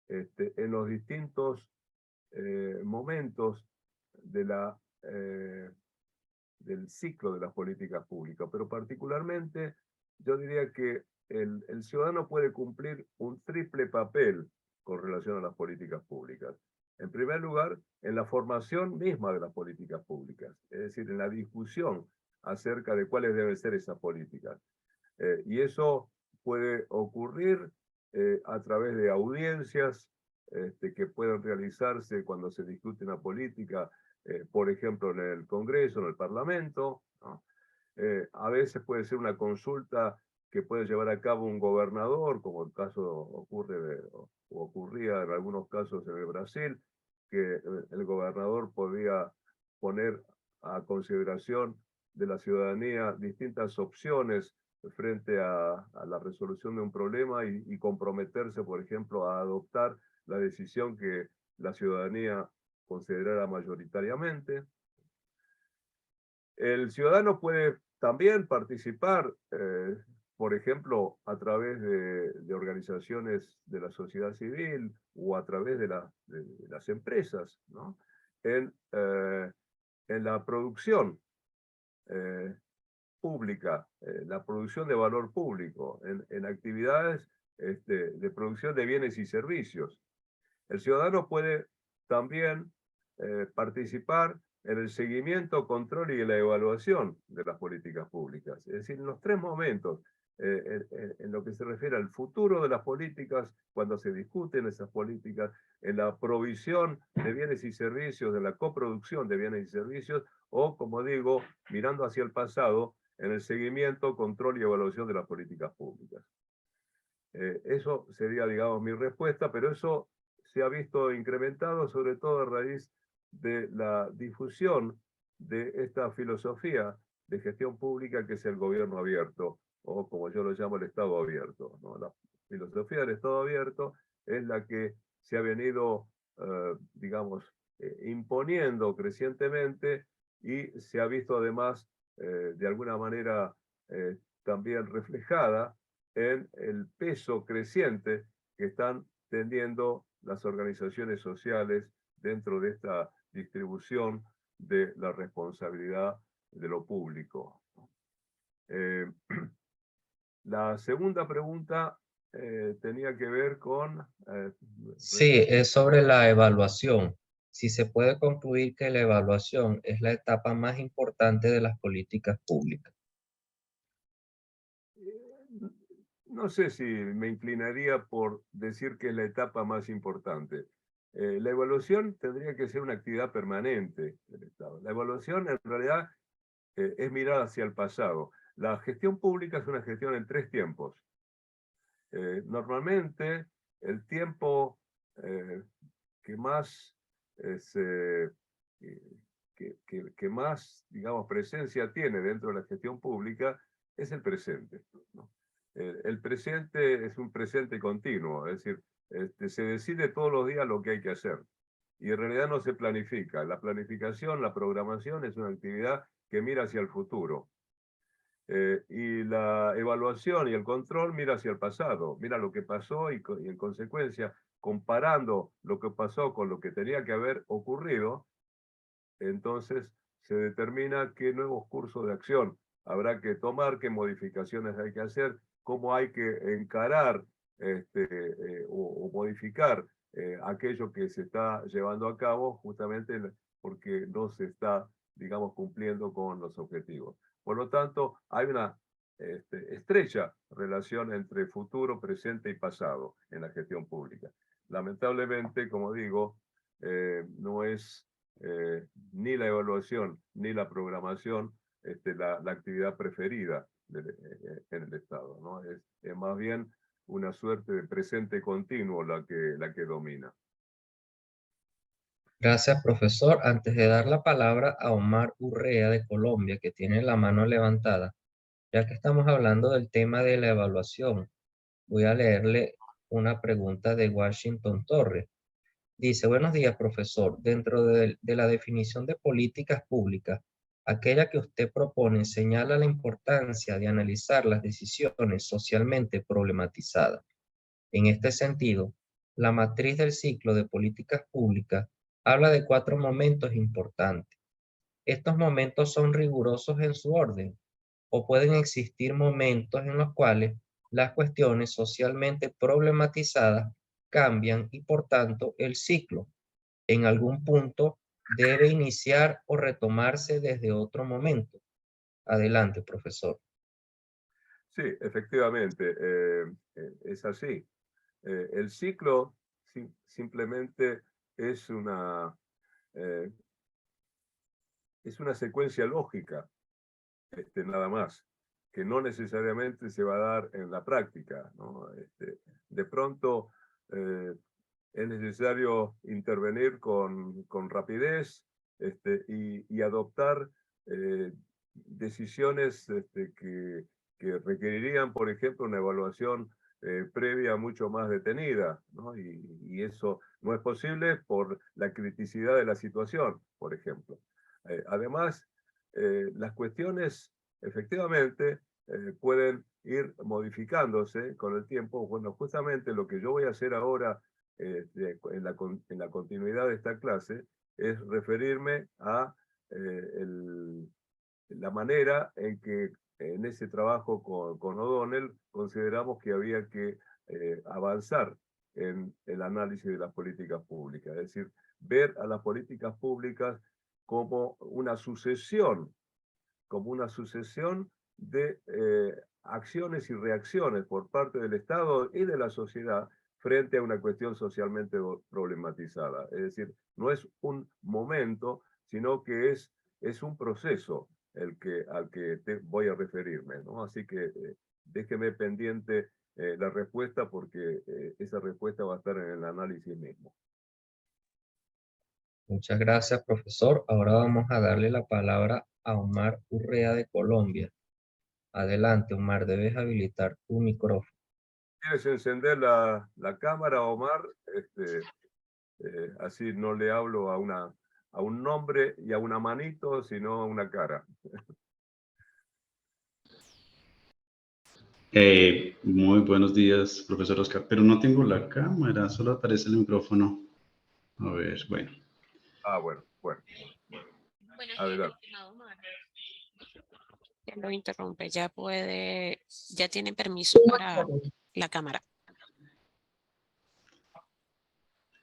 en los distintos momentos de del ciclo de las políticas públicas, pero particularmente yo diría que el ciudadano puede cumplir un triple papel con relación a las políticas públicas. En primer lugar, en la formación misma de las políticas públicas, es decir, en la discusión acerca de cuáles deben ser esas políticas. Y eso puede ocurrir a través de audiencias que pueden realizarse cuando se discute una política, por ejemplo, en el Congreso, en el Parlamento, ¿no? A veces puede ser una consulta que puede llevar a cabo un gobernador, como el caso ocurría en algunos casos en el Brasil, que el gobernador podía poner a consideración de la ciudadanía distintas opciones frente a la resolución de un problema y comprometerse, por ejemplo, a adoptar la decisión que la ciudadanía considerara mayoritariamente. El ciudadano puede también participar, por ejemplo, a través de organizaciones de la sociedad civil o a través de las empresas, ¿no? En la producción pública, la producción de valor público, en actividades de producción de bienes y servicios. El ciudadano puede también participar en el seguimiento, control y la evaluación de las políticas públicas. Es decir, en los tres momentos, en lo que se refiere al futuro de las políticas, cuando se discuten esas políticas, en la provisión de bienes y servicios, de la coproducción de bienes y servicios, o, como digo, mirando hacia el pasado, en el seguimiento, control y evaluación de las políticas públicas. Eso sería, digamos, mi respuesta, pero eso se ha visto incrementado sobre todo a raíz de la difusión de esta filosofía de gestión pública que es el gobierno abierto, o como yo lo llamo el Estado abierto, ¿no? La filosofía del Estado abierto es la que se ha venido, digamos, imponiendo crecientemente y se ha visto además de alguna manera también reflejada en el peso creciente que están teniendo las organizaciones sociales dentro de esta distribución de la responsabilidad de lo público. La segunda pregunta tenía que ver con... Sí, es sobre la evaluación. Si se puede concluir que la evaluación es la etapa más importante de las políticas públicas. No sé si me inclinaría por decir que es la etapa más importante. La evaluación tendría que ser una actividad permanente del Estado. La evaluación en realidad es mirar hacia el pasado. La gestión pública es una gestión en 3 tiempos. Normalmente el tiempo que más que más, digamos, presencia tiene dentro de la gestión pública es el presente, ¿no? El presente es un presente continuo, es decir, se decide todos los días lo que hay que hacer y en realidad no se planifica. La planificación, la programación es una actividad que mira hacia el futuro. Y la evaluación y el control mira hacia el pasado, mira lo que pasó y en consecuencia, comparando lo que pasó con lo que tenía que haber ocurrido, entonces se determina qué nuevos cursos de acción habrá que tomar, qué modificaciones hay que hacer, cómo hay que encarar o modificar aquello que se está llevando a cabo justamente porque no se está, digamos, cumpliendo con los objetivos. Por lo tanto, hay una estrecha relación entre futuro, presente y pasado en la gestión pública. Lamentablemente, como digo, no es ni la evaluación ni la programación la actividad preferida en el Estado, ¿no? Es más bien una suerte de presente continuo la que domina. Gracias, profesor. Antes de dar la palabra a Omar Urrea de Colombia, que tiene la mano levantada, ya que estamos hablando del tema de la evaluación, voy a leerle una pregunta de Washington Torres. Dice, buenos días, profesor. Dentro de la definición de políticas públicas, aquella que usted propone señala la importancia de analizar las decisiones socialmente problematizadas. En este sentido, la matriz del ciclo de políticas públicas habla de 4 momentos importantes. ¿Estos momentos son rigurosos en su orden? ¿O pueden existir momentos en los cuales las cuestiones socialmente problematizadas cambian y por tanto el ciclo en algún punto debe iniciar o retomarse desde otro momento? Adelante, profesor. Sí, efectivamente, es así. El ciclo simplemente es eh, una secuencia lógica, nada más, que no necesariamente se va a dar en la práctica, ¿no? De pronto es necesario intervenir con rapidez y adoptar decisiones que requerirían, por ejemplo, una evaluación previa mucho más detenida, ¿no? Y eso no es posible por la criticidad de la situación, por ejemplo. Además, las cuestiones efectivamente pueden ir modificándose con el tiempo. Bueno, justamente lo que yo voy a hacer ahora en la continuidad de esta clase es referirme a la manera en que en ese trabajo con O'Donnell consideramos que había que avanzar en el análisis de las políticas públicas, es decir, ver a las políticas públicas como una sucesión de acciones y reacciones por parte del Estado y de la sociedad frente a una cuestión socialmente problematizada. Es decir, no es un momento, sino que es un proceso al que voy a referirme, ¿no? Así que déjeme pendiente la respuesta porque esa respuesta va a estar en el análisis mismo. Muchas gracias, profesor. Ahora vamos a darle la palabra a Omar Urrea de Colombia. Adelante, Omar, debes habilitar tu micrófono. ¿Quieres encender la cámara, Omar? Así no le hablo a un nombre y a una manito, sino a una cara. Muy buenos días, profesor Oscar, pero no tengo la cámara, solo aparece el micrófono. A ver, bueno. Ah, bueno. Buenos días, Adelante. estimado Omar. Ya lo interrumpe, ya tiene permiso para la cámara.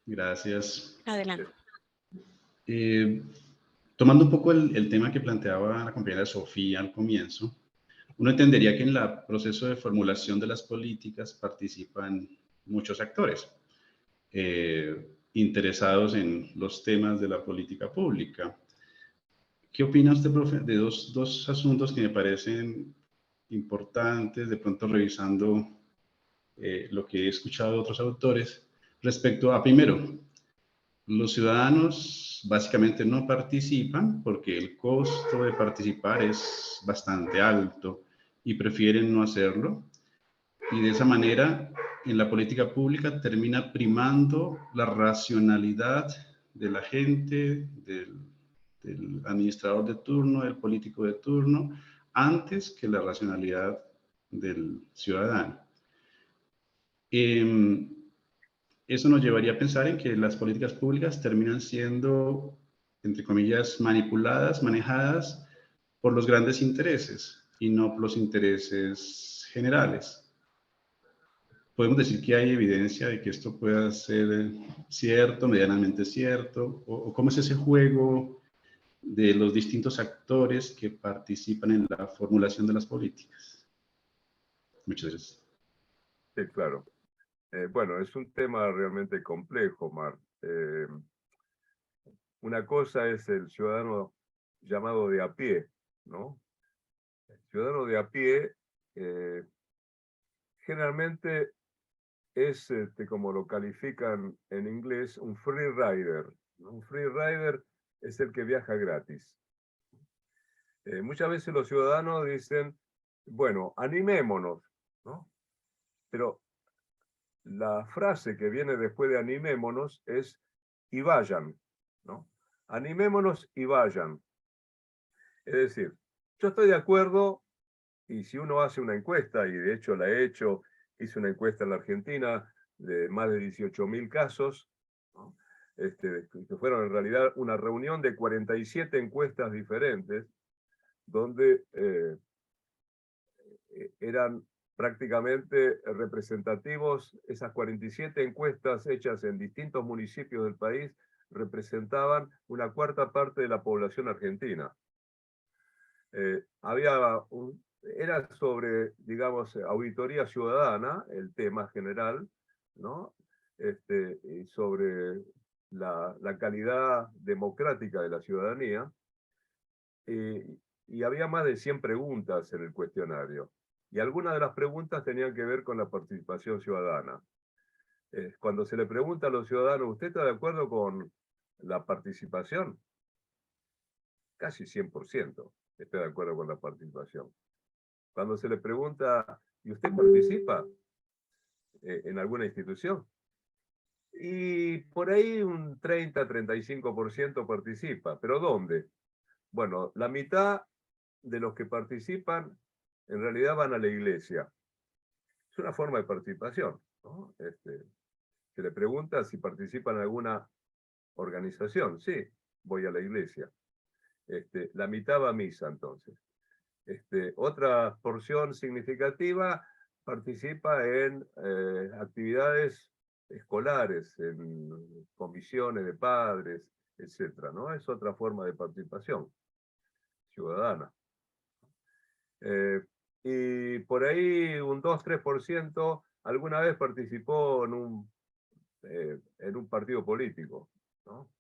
Gracias. Adelante. Tomando un poco el tema que planteaba la compañera Sofía al comienzo, uno entendería que en el proceso de formulación de las políticas participan muchos actores interesados en los temas de la política pública. ¿Qué opina usted, profe, de dos asuntos que me parecen importantes, de pronto revisando lo que he escuchado de otros autores, respecto a, primero, los ciudadanos básicamente no participan porque el costo de participar es bastante alto y prefieren no hacerlo? Y de esa manera, en la política pública termina primando la racionalidad de la gente, del administrador de turno, del político de turno, antes que la racionalidad del ciudadano. Eso nos llevaría a pensar en que las políticas públicas terminan siendo, entre comillas, manipuladas, manejadas por los grandes intereses y no por los intereses generales. Podemos decir que hay evidencia de que esto pueda ser cierto, medianamente cierto, o cómo es ese juego de los distintos actores que participan en la formulación de las políticas. Muchas gracias. Sí, claro. Bueno, es un tema realmente complejo, Mar. Una cosa es el ciudadano llamado de a pie, ¿no? El ciudadano de a pie generalmente es, como lo califican en inglés, un free rider, ¿no? Un free rider es el que viaja gratis. Muchas veces los ciudadanos dicen, bueno, animémonos, ¿no? Pero la frase que viene después de animémonos es y vayan, ¿no? Animémonos y vayan. Es decir, yo estoy de acuerdo, y si uno hace una encuesta, y de hecho la he hecho, hice una encuesta en la Argentina de más de 18.000 casos, ¿no? Que fueron en realidad una reunión de 47 encuestas diferentes, donde eran prácticamente representativos. Esas 47 encuestas hechas en distintos municipios del país representaban una cuarta parte de la población argentina. Era sobre, digamos, auditoría ciudadana, el tema general, ¿no? Y sobre la calidad democrática de la ciudadanía. Y había más de 100 preguntas en el cuestionario. Y algunas de las preguntas tenían que ver con la participación ciudadana. Cuando se le pregunta a los ciudadanos, ¿usted está de acuerdo con la participación? Casi 100% está de acuerdo con la participación. Cuando se le pregunta, ¿y usted participa en alguna institución? Y por ahí un 30-35% participa. ¿Pero dónde? Bueno, la mitad de los que participan en realidad van a la iglesia. Es una forma de participación, ¿no? Se le pregunta si participa en alguna organización. Sí, voy a la iglesia. La mitad va a misa, entonces. Otra porción significativa participa en actividades escolares, en comisiones de padres, etc., ¿no? Es otra forma de participación ciudadana. Y por ahí un 2-3% alguna vez participó en un partido político, ¿no?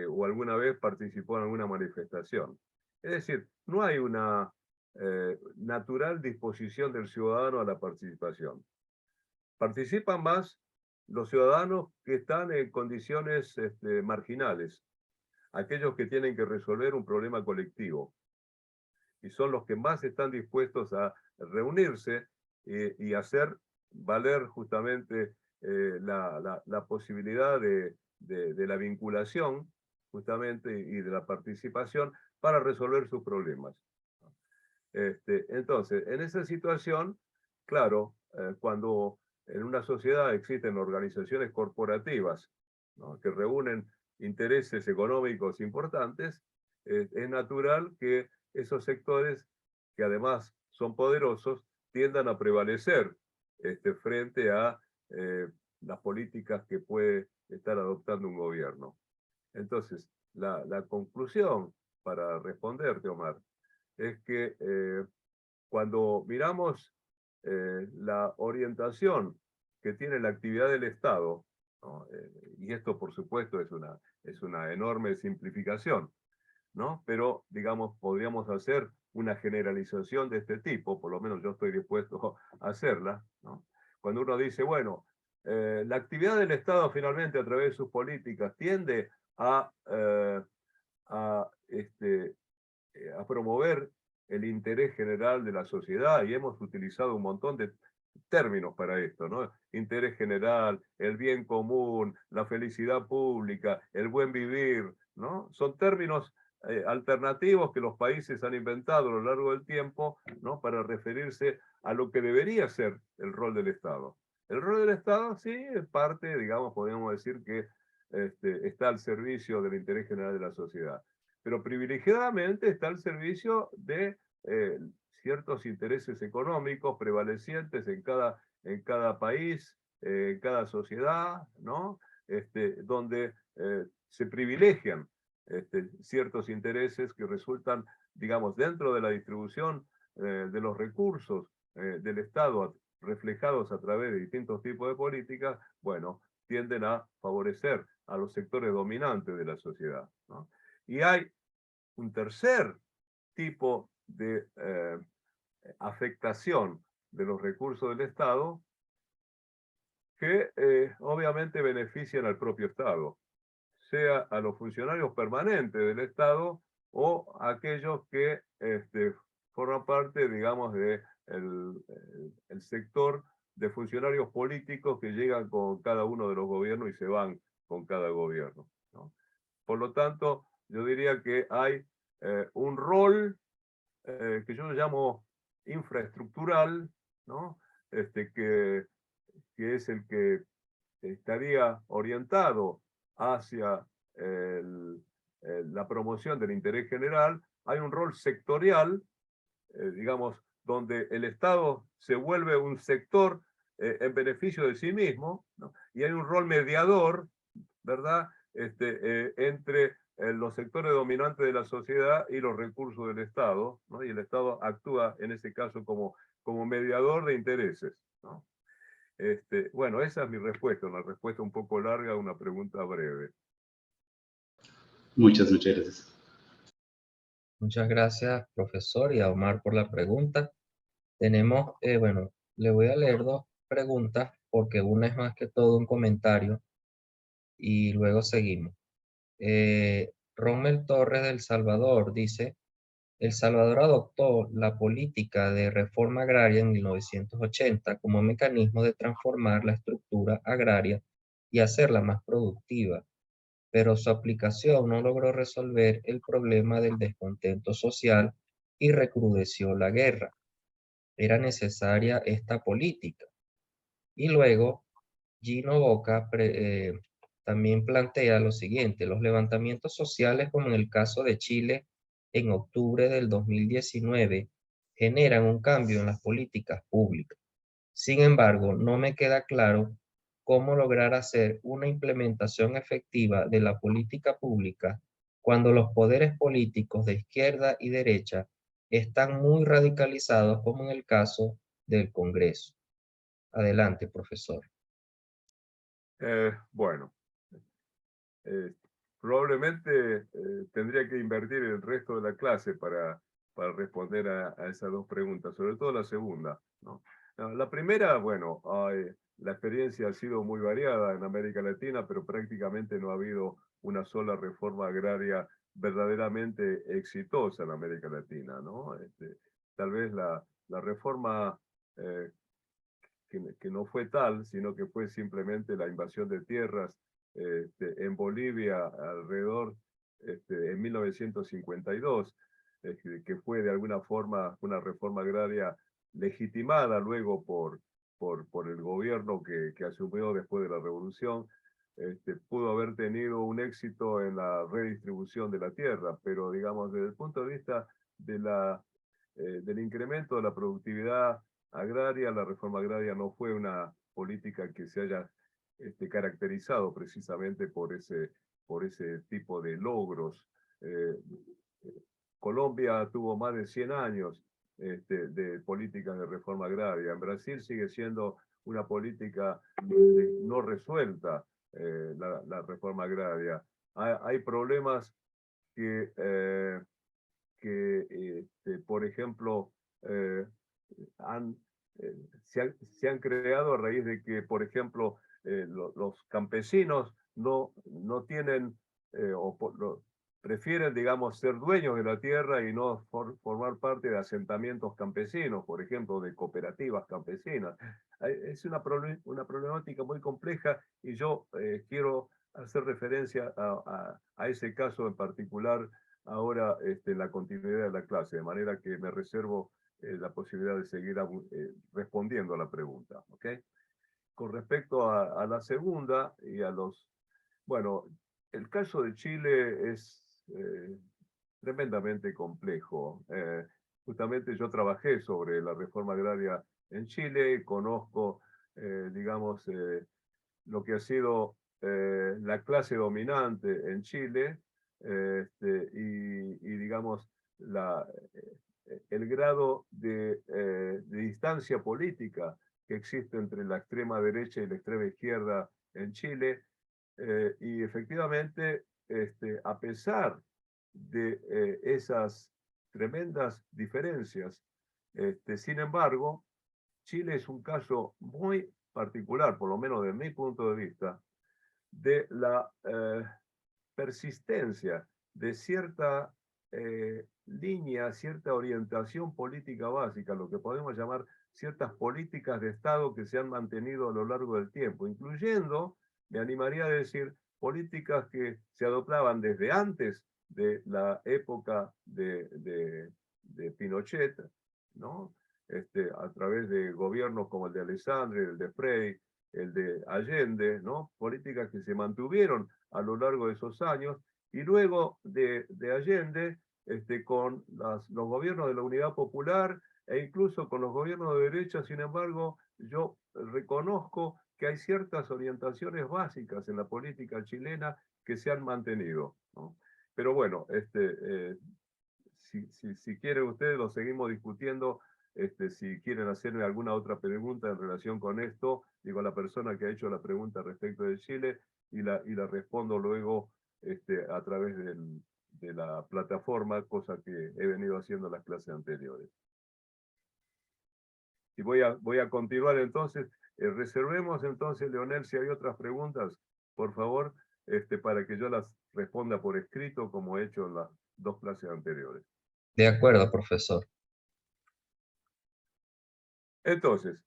O alguna vez participó en alguna manifestación. Es decir, no hay una natural disposición del ciudadano a la participación. Participan más los ciudadanos que están en condiciones marginales, aquellos que tienen que resolver un problema colectivo, y son los que más están dispuestos a reunirse y hacer valer justamente la posibilidad de la vinculación justamente y de la participación para resolver sus problemas. Entonces, en esa situación, claro, cuando en una sociedad existen organizaciones corporativas, ¿no?, que reúnen intereses económicos importantes, es natural que esos sectores, que además son poderosos, tiendan a prevalecer frente a las políticas que puede estar adoptando un gobierno. Entonces, la conclusión para responderte, Omar, es que cuando miramos la orientación que tiene la actividad del Estado, ¿no?, y esto por supuesto es una enorme simplificación, ¿no?, pero digamos, podríamos hacer una generalización de este tipo, por lo menos yo estoy dispuesto a hacerla, ¿no? Cuando uno dice, bueno, la actividad del Estado finalmente a través de sus políticas tiende a promover el interés general de la sociedad, y hemos utilizado un montón de términos para esto, ¿no? Interés general, el bien común, la felicidad pública, el buen vivir, ¿no? Son términos alternativos que los países han inventado a lo largo del tiempo, ¿no?, para referirse a lo que debería ser el rol del Estado. El rol del Estado, sí, es parte, digamos, podríamos decir que está al servicio del interés general de la sociedad, pero privilegiadamente está al servicio de ciertos intereses económicos prevalecientes en cada país, en cada sociedad, ¿no?, donde se privilegian ciertos intereses que resultan, digamos, dentro de la distribución de los recursos del Estado reflejados a través de distintos tipos de políticas, bueno, tienden a favorecer a los sectores dominantes de la sociedad, ¿no? Y hay un tercer tipo de afectación de los recursos del Estado que obviamente benefician al propio Estado, sea a los funcionarios permanentes del Estado o a aquellos que forman parte, digamos, de el sector de funcionarios políticos que llegan con cada uno de los gobiernos y se van con cada gobierno, ¿no? Por lo tanto, yo diría que hay un rol que yo llamo infraestructural, ¿no?, que es el que estaría orientado hacia la promoción del interés general. Hay un rol sectorial, digamos, donde el Estado se vuelve un sector en beneficio de sí mismo, ¿no?, y hay un rol mediador, ¿verdad?, entre los sectores dominantes de la sociedad y los recursos del Estado, ¿no?, y el Estado actúa en ese caso como mediador de intereses, ¿no? Bueno, esa es mi respuesta, una respuesta un poco larga a una pregunta breve. Muchas gracias. Muchas gracias, profesor, y a Omar por la pregunta. Tenemos, bueno, le voy a leer dos preguntas porque una es más que todo un comentario y luego seguimos. Rommel Torres de El Salvador dice: El Salvador adoptó la política de reforma agraria en 1980 como mecanismo de transformar la estructura agraria y hacerla más productiva, pero su aplicación no logró resolver el problema del descontento social y recrudeció la guerra. Era necesaria esta política. Y luego, Gino Boca también plantea lo siguiente: los levantamientos sociales, como en el caso de Chile en octubre del 2019, generan un cambio en las políticas públicas. Sin embargo, no me queda claro cómo lograr hacer una implementación efectiva de la política pública cuando los poderes políticos de izquierda y derecha están muy radicalizados, como en el caso del Congreso. Adelante, profesor. Bueno, probablemente tendría que invertir el resto de la clase para responder a esas dos preguntas, sobre todo la segunda, ¿no? La primera, bueno, la experiencia ha sido muy variada en América Latina, pero prácticamente no ha habido una sola reforma agraria verdaderamente exitosa en América Latina, ¿no? Tal vez la reforma que no fue tal, sino que fue simplemente la invasión de tierras en Bolivia alrededor en 1952, que fue de alguna forma una reforma agraria legitimada luego por el gobierno que asumió después de la revolución. Pudo haber tenido un éxito en la redistribución de la tierra, pero digamos desde el punto de vista del incremento de la productividad agraria, la reforma agraria no fue una política que se haya caracterizado precisamente por ese tipo de logros. Colombia tuvo más de 100 años de políticas de reforma agraria. En Brasil sigue siendo una política no resuelta la reforma agraria. Hay problemas que por ejemplo, se han creado a raíz de que, por ejemplo, los campesinos no tienen prefieren, digamos, ser dueños de la tierra y no formar parte de asentamientos campesinos, por ejemplo, de cooperativas campesinas. Es una problemática muy compleja y yo quiero hacer referencia a ese caso en particular ahora en la continuidad de la clase, de manera que me reservo la posibilidad de seguir respondiendo a la pregunta. ¿Okay? Con respecto a la segunda y a los... Bueno, el caso de Chile es tremendamente complejo. Justamente yo trabajé sobre la reforma agraria en Chile, conozco, digamos, lo que ha sido la clase dominante en Chile, y digamos, el grado de distancia política que existe entre la extrema derecha y la extrema izquierda en Chile, y efectivamente, a pesar de esas tremendas diferencias, sin embargo, Chile es un caso muy particular, por lo menos desde mi punto de vista, de la persistencia de cierta línea, cierta orientación política básica, lo que podemos llamar ciertas políticas de Estado que se han mantenido a lo largo del tiempo, incluyendo, me animaría a decir, políticas que se adoptaban desde antes de la época de Pinochet, ¿no? A través de gobiernos como el de Alessandri, el de Frei, el de Allende, ¿no? Políticas que se mantuvieron a lo largo de esos años, y luego de Allende, con los gobiernos de la Unidad Popular e incluso con los gobiernos de derecha. Sin embargo, yo reconozco que hay ciertas orientaciones básicas en la política chilena que se han mantenido, ¿no? Pero bueno, si quieren ustedes lo seguimos discutiendo. Si quieren hacerme alguna otra pregunta en relación con esto, digo a la persona que ha hecho la pregunta respecto de Chile, y la respondo luego a través de la plataforma, cosa que he venido haciendo en las clases anteriores. Y voy a continuar entonces. Reservemos entonces, Leonel, si hay otras preguntas, por favor, para que yo las responda por escrito, como he hecho en las dos clases anteriores. De acuerdo, profesor. Entonces,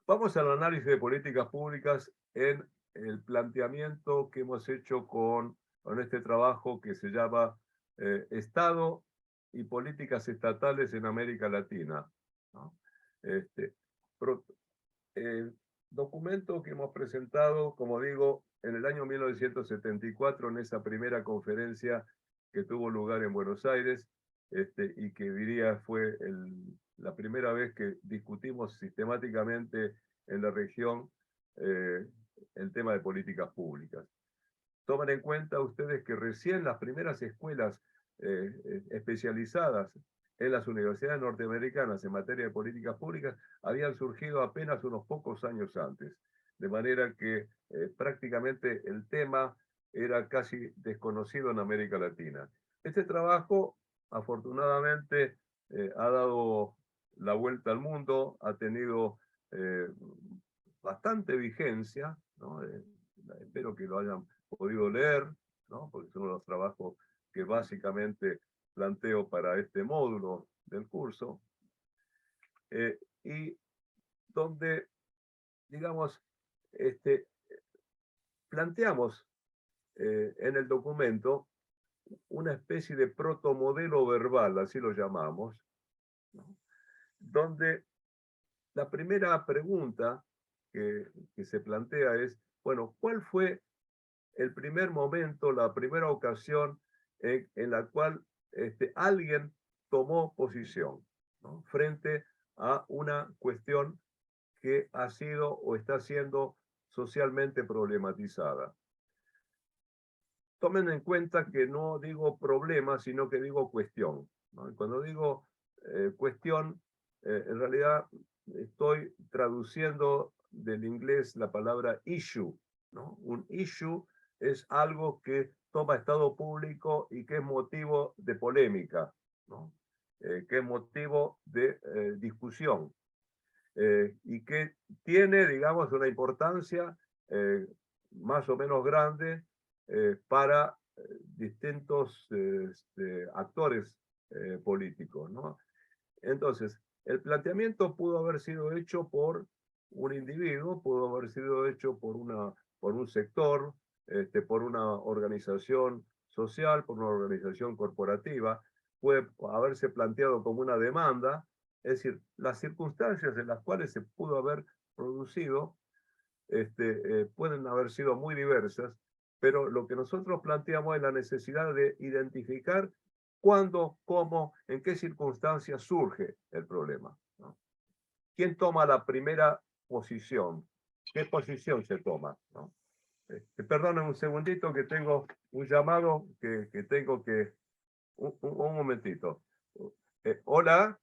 vamos al análisis de políticas públicas en el planteamiento que hemos hecho con este trabajo que se llama Estado y políticas estatales en América Latina, ¿no? Documento que hemos presentado, como digo, en el año 1974, en esa primera conferencia que tuvo lugar en Buenos Aires, y que diría fue la primera vez que discutimos sistemáticamente en la región el tema de políticas públicas. Tomen en cuenta ustedes que recién las primeras escuelas especializadas en las universidades norteamericanas en materia de políticas públicas habían surgido apenas unos pocos años antes, de manera que prácticamente el tema era casi desconocido en América Latina. Este trabajo, afortunadamente, ha dado la vuelta al mundo, ha tenido bastante vigencia, ¿no? Espero que lo hayan podido leer, ¿no? Porque son los trabajos que básicamente planteo para este módulo del curso, y donde, digamos, planteamos en el documento una especie de protomodelo verbal, así lo llamamos, ¿no? Donde la primera pregunta que se plantea es, bueno, ¿cuál fue el primer momento, la primera ocasión en la cual alguien tomó posición, ¿no? Frente a una cuestión que ha sido o está siendo socialmente problematizada? Tomen en cuenta que no digo problema, sino que digo cuestión, ¿no? Y cuando digo cuestión, en realidad estoy traduciendo del inglés la palabra issue, ¿no? Un issue es algo que toma estado público y que es motivo de polémica, ¿no? Que es motivo de discusión, y que tiene, digamos, una importancia más o menos grande para distintos actores políticos, ¿no? Entonces, el planteamiento pudo haber sido hecho por un individuo, pudo haber sido hecho por un sector, por una organización social, por una organización corporativa, puede haberse planteado como una demanda. Es decir, las circunstancias en las cuales se pudo haber producido pueden haber sido muy diversas, pero lo que nosotros planteamos es la necesidad de identificar cuándo, cómo, en qué circunstancias surge el problema, ¿no? ¿Quién toma la primera posición? ¿Qué posición se toma, ¿no? Perdonen un segundito que tengo un llamado que tengo que... Un momentito. Hola.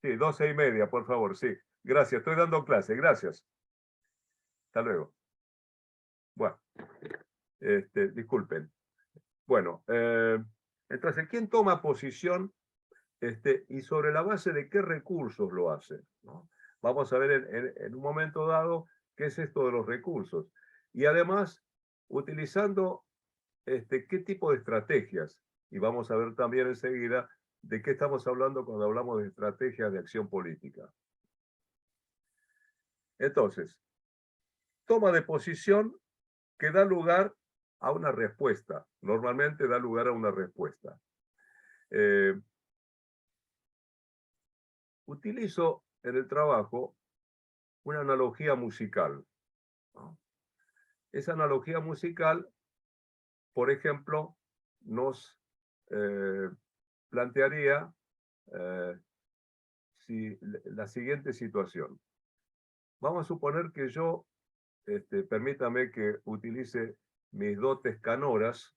Sí, 12:30, por favor, sí. Gracias, estoy dando clase, gracias. Hasta luego. Bueno, disculpen. Bueno, entonces, ¿quién toma posición y sobre la base de qué recursos lo hace, ¿no? Vamos a ver en un momento dado qué es esto de los recursos. Y además, utilizando qué tipo de estrategias. Y vamos a ver también enseguida de qué estamos hablando cuando hablamos de estrategias de acción política. Entonces, toma de posición que da lugar a una respuesta. Normalmente da lugar a una respuesta. Utilizo en el trabajo una analogía musical, ¿no? Esa analogía musical, por ejemplo, nos plantearía la siguiente situación. Vamos a suponer que yo, permítame que utilice mis dotes canoras,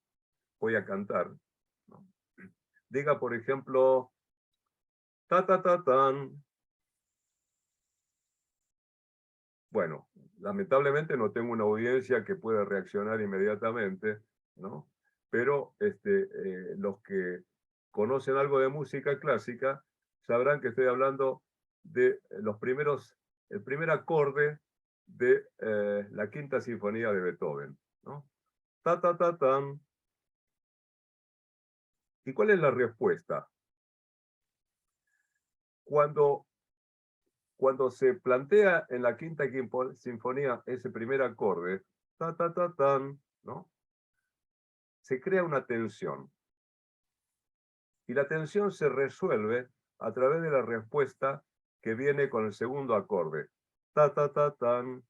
voy a cantar, ¿no? Diga, por ejemplo, ta ta ta tan. Bueno, lamentablemente no tengo una audiencia que pueda reaccionar inmediatamente, ¿no? Pero los que conocen algo de música clásica sabrán que estoy hablando de el primer acorde de la Quinta Sinfonía de Beethoven, ¿no? Ta ta ta tan. ¿Y cuál es la respuesta? Cuando se plantea en la Quinta Sinfonía ese primer acorde, ta ta ta tan, ¿no? Se crea una tensión. Y la tensión se resuelve a través de la respuesta que viene con el segundo acorde. Ta ta ta tan,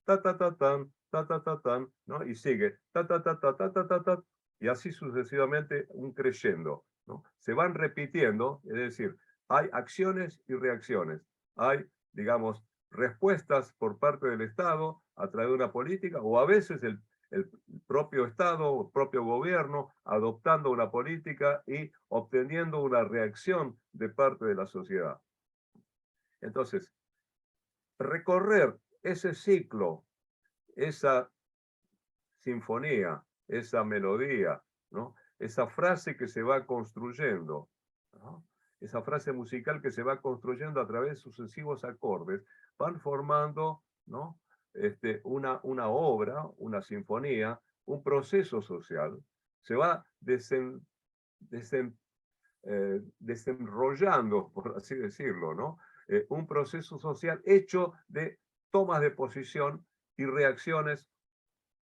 ta ta ta tan, ta ta ta tan, ¿no? Y sigue ta ta ta ta ta ta ta ta, y así sucesivamente un crescendo, ¿no? Se van repitiendo, es decir, hay acciones y reacciones. Hay, digamos, respuestas por parte del Estado a través de una política, o a veces el propio Estado, el propio gobierno, adoptando una política y obteniendo una reacción de parte de la sociedad. Entonces, recorrer ese ciclo, esa sinfonía, esa melodía, ¿no? Esa frase que se va construyendo, ¿no? esa frase musical que se va construyendo a través de sucesivos acordes, van formando, ¿no? Una obra, una sinfonía, un proceso social, se va desenrollando, por así decirlo, ¿no? Un proceso social hecho de tomas de posición y reacciones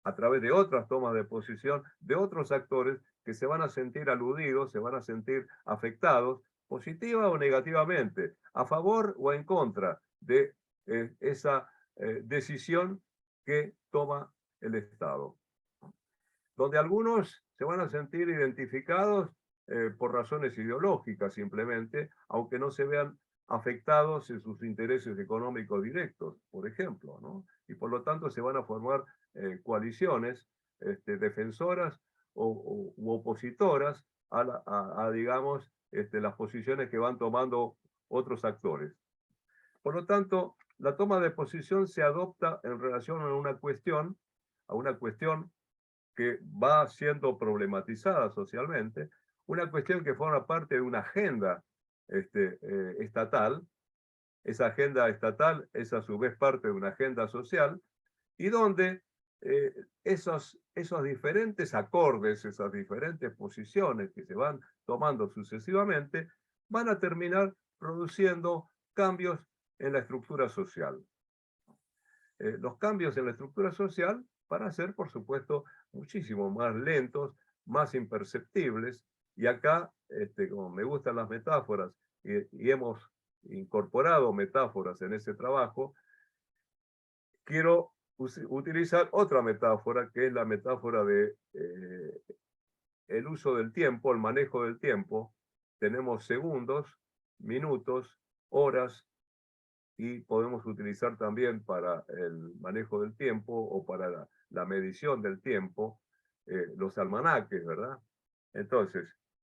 a través de otras tomas de posición de otros actores que se van a sentir aludidos, se van a sentir afectados, positiva o negativamente, a favor o en contra de esa decisión que toma el Estado. Donde algunos se van a sentir identificados por razones ideológicas simplemente, aunque no se vean afectados en sus intereses económicos directos, por ejemplo, ¿no? Y por lo tanto se van a formar coaliciones defensoras u opositoras a digamos, las posiciones que van tomando otros actores. Por lo tanto, la toma de posición se adopta en relación a una cuestión que va siendo problematizada socialmente, una cuestión que forma parte de una agenda estatal. Esa agenda estatal es a su vez parte de una agenda social, y donde esos diferentes acordes, esas diferentes posiciones que se van tomando sucesivamente, van a terminar produciendo cambios en la estructura social. Los cambios en la estructura social van a ser, por supuesto, muchísimo más lentos, más imperceptibles, y acá, como me gustan las metáforas, y hemos incorporado metáforas en ese trabajo, quiero utilizar otra metáfora, que es la metáfora de el uso del tiempo, el manejo del tiempo. Tenemos segundos, minutos, horas, y podemos utilizar también para el manejo del tiempo o para la medición del tiempo los almanaques, ¿verdad? Entonces,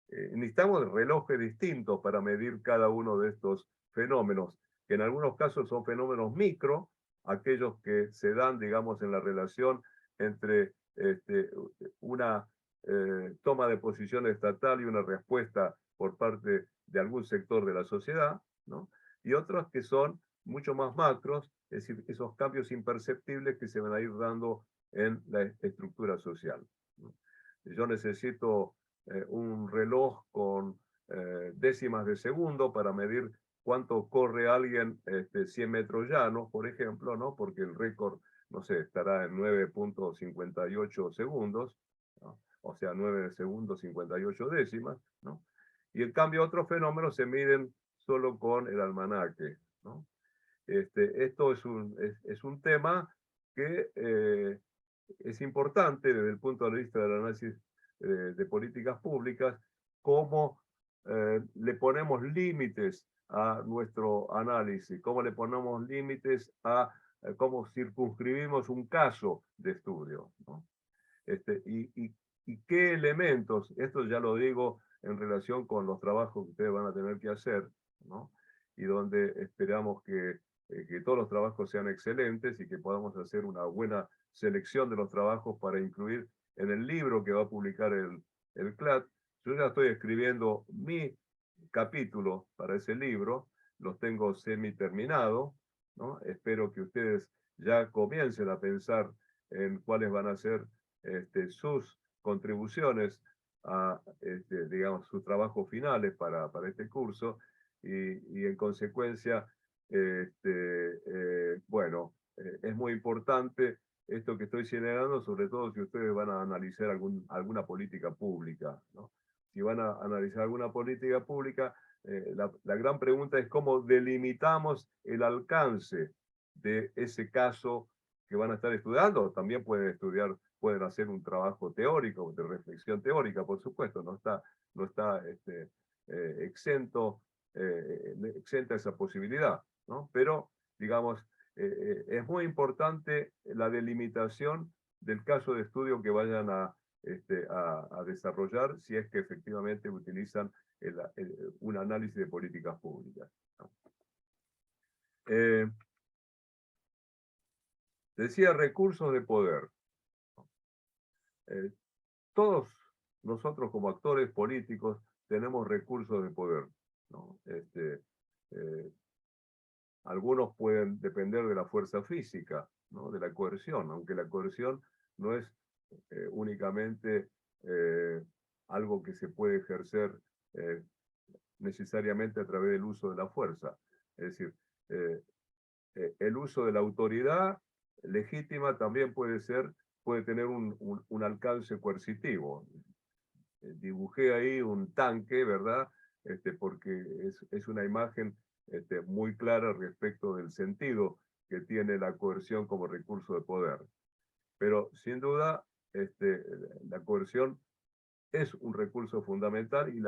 necesitamos relojes distintos para medir cada uno de estos fenómenos, que en algunos casos son fenómenos micro, aquellos que se dan, digamos, en la relación entre una toma de posición estatal y una respuesta por parte de algún sector de la sociedad, ¿no? Y otros que son mucho más macros, es decir, esos cambios imperceptibles que se van a ir dando en la estructura social, ¿no? Yo necesito un reloj con décimas de segundo para medir cuánto corre alguien 100 metros llanos, por ejemplo, ¿no? Porque el récord, no sé, estará en 9.58 segundos, ¿no? O sea, 9 segundos 58 décimas, ¿no? Y en cambio otros fenómenos se miden solo con el almanaque, ¿no? Esto es un tema que es importante desde el punto de vista del análisis de políticas públicas, cómo le ponemos límites a nuestro análisis, cómo le ponemos límites a cómo circunscribimos un caso de estudio, ¿no? Y qué elementos, esto ya lo digo en relación con los trabajos que ustedes van a tener que hacer, ¿no? Y donde esperamos que todos los trabajos sean excelentes y que podamos hacer una buena selección de los trabajos para incluir en el libro que va a publicar el CLAD. Yo ya estoy escribiendo mi capítulo para ese libro, los tengo semi-terminado, ¿no? Espero que ustedes ya comiencen a pensar en cuáles van a ser sus contribuciones a, digamos, sus trabajos finales para este curso, y en consecuencia, bueno, es muy importante esto que estoy señalando, sobre todo si ustedes van a analizar alguna política pública, ¿no? Si van a analizar alguna política pública, la gran pregunta es cómo delimitamos el alcance de ese caso que van a estar estudiando. También pueden hacer un trabajo teórico, de reflexión teórica, por supuesto, no está exenta esa posibilidad, ¿no? Pero, digamos, es muy importante la delimitación del caso de estudio que vayan a desarrollar, si es que efectivamente utilizan un análisis de políticas públicas, ¿no? Decía recursos de poder. Todos nosotros como actores políticos tenemos recursos de poder. ¿no? Algunos pueden depender de la fuerza física, ¿no? De la coerción, aunque la coerción no es únicamente algo que se puede ejercer necesariamente a través del uso de la fuerza. Es decir, el uso de la autoridad legítima también puede tener un alcance coercitivo. Dibujé ahí un tanque, ¿verdad? Porque es una imagen muy clara respecto del sentido que tiene la coerción como recurso de poder. Pero sin duda, la coerción es un recurso fundamental y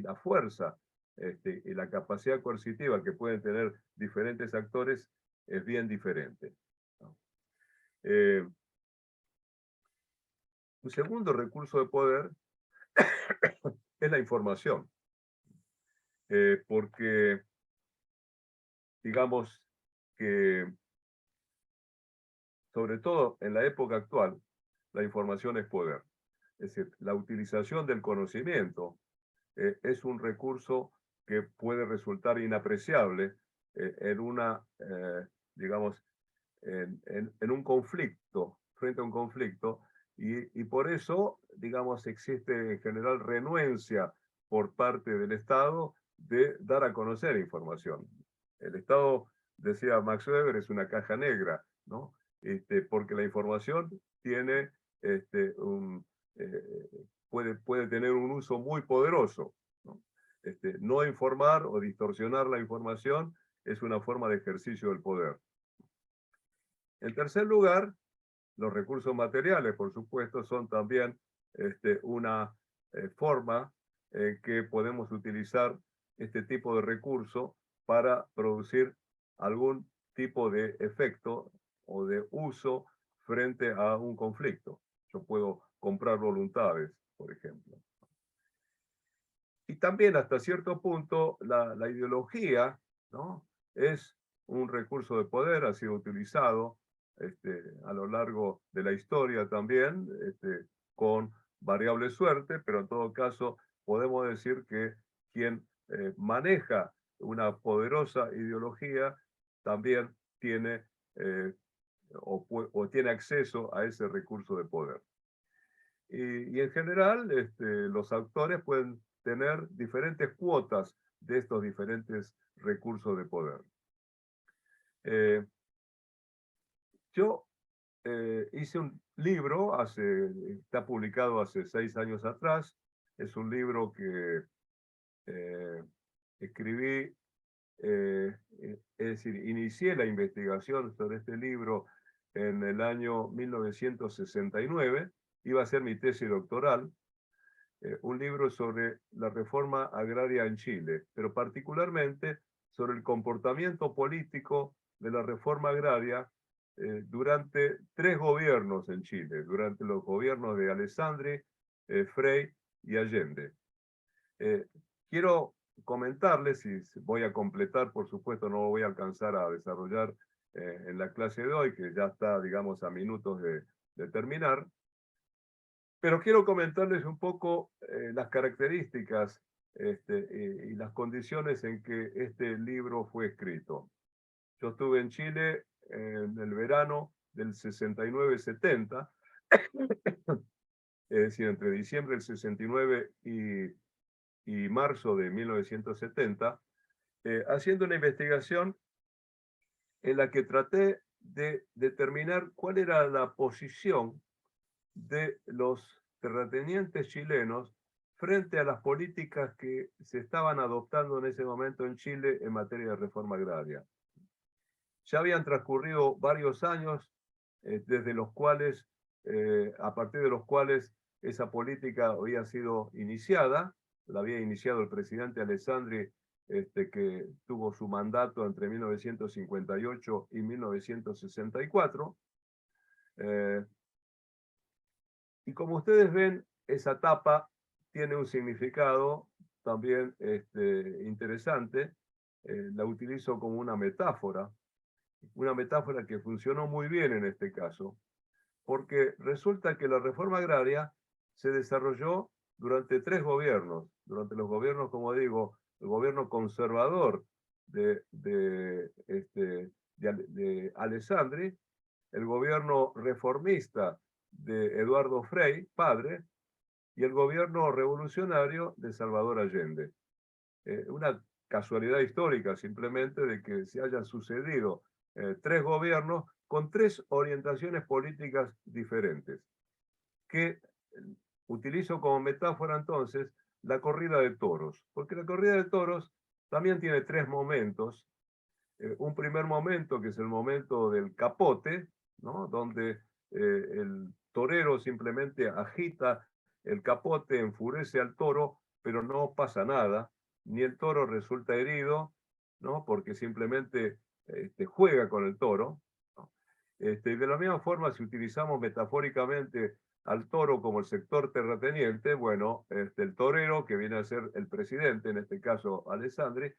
la fuerza y la capacidad coercitiva que pueden tener diferentes actores es bien diferente, ¿no? Un segundo recurso de poder es la información, porque digamos que sobre todo en la época actual, la información es poder. Es decir, la utilización del conocimiento es un recurso que puede resultar inapreciable en digamos, en un conflicto, frente a un conflicto, y por eso, digamos, existe en general renuencia por parte del Estado de dar a conocer información. El Estado, decía Max Weber, es una caja negra, ¿no? Porque la información tiene puede tener un uso muy poderoso, ¿no? No informar o distorsionar la información es una forma de ejercicio del poder. En tercer lugar, los recursos materiales, por supuesto, son también una forma en que podemos utilizar este tipo de recurso para producir algún tipo de efecto o de uso frente a un conflicto. Yo puedo comprar voluntades, por ejemplo. Y también hasta cierto punto la ideología, ¿no? Es un recurso de poder, ha sido utilizado a lo largo de la historia también, con variable suerte, pero en todo caso podemos decir que quien maneja una poderosa ideología también tiene o tiene acceso a ese recurso de poder. Y en general, los autores pueden tener diferentes cuotas de estos diferentes recursos de poder. Yo hice un libro, está publicado hace 6 años atrás, es un libro que escribí, es decir, inicié la investigación sobre este libro en el año 1969, iba a ser mi tesis doctoral, un libro sobre la reforma agraria en Chile, pero particularmente sobre el comportamiento político de la reforma agraria durante 3 gobiernos en Chile, durante los gobiernos de Alessandri, Frei y Allende. Quiero comentarles, y voy a completar, por supuesto, no lo voy a alcanzar a desarrollar en la clase de hoy, que ya está, digamos, a minutos de terminar, pero quiero comentarles un poco las características y las condiciones en que este libro fue escrito. Yo estuve en Chile en el verano del 69-70, es decir, entre diciembre del 69 y marzo de 1970, haciendo una investigación en la que traté de determinar cuál era la posición de los terratenientes chilenos frente a las políticas que se estaban adoptando en ese momento en Chile en materia de reforma agraria. Ya habían transcurrido varios años desde los cuales, a partir de los cuales esa política había sido iniciada, la había iniciado el presidente Alessandri, que tuvo su mandato entre 1958 y 1964. Y como ustedes ven, esa etapa tiene un significado también interesante. La utilizo como una metáfora que funcionó muy bien en este caso, porque resulta que la reforma agraria se desarrolló durante 3 gobiernos, durante los gobiernos, como digo, gobierno conservador de Alessandri, el gobierno reformista de Eduardo Frei, padre, y el gobierno revolucionario de Salvador Allende. Una casualidad histórica simplemente de que se hayan sucedido tres gobiernos con tres orientaciones políticas diferentes, que utilizo como metáfora entonces la corrida de toros, porque la corrida de toros también tiene tres momentos. Un primer momento, que es el momento del capote, ¿no? Donde el torero simplemente agita el capote, enfurece al toro, pero no pasa nada, ni el toro resulta herido, ¿no? Porque simplemente juega con el toro, ¿no? De la misma forma, si utilizamos metafóricamente al toro como el sector terrateniente, bueno, el torero, que viene a ser el presidente, en este caso Alessandri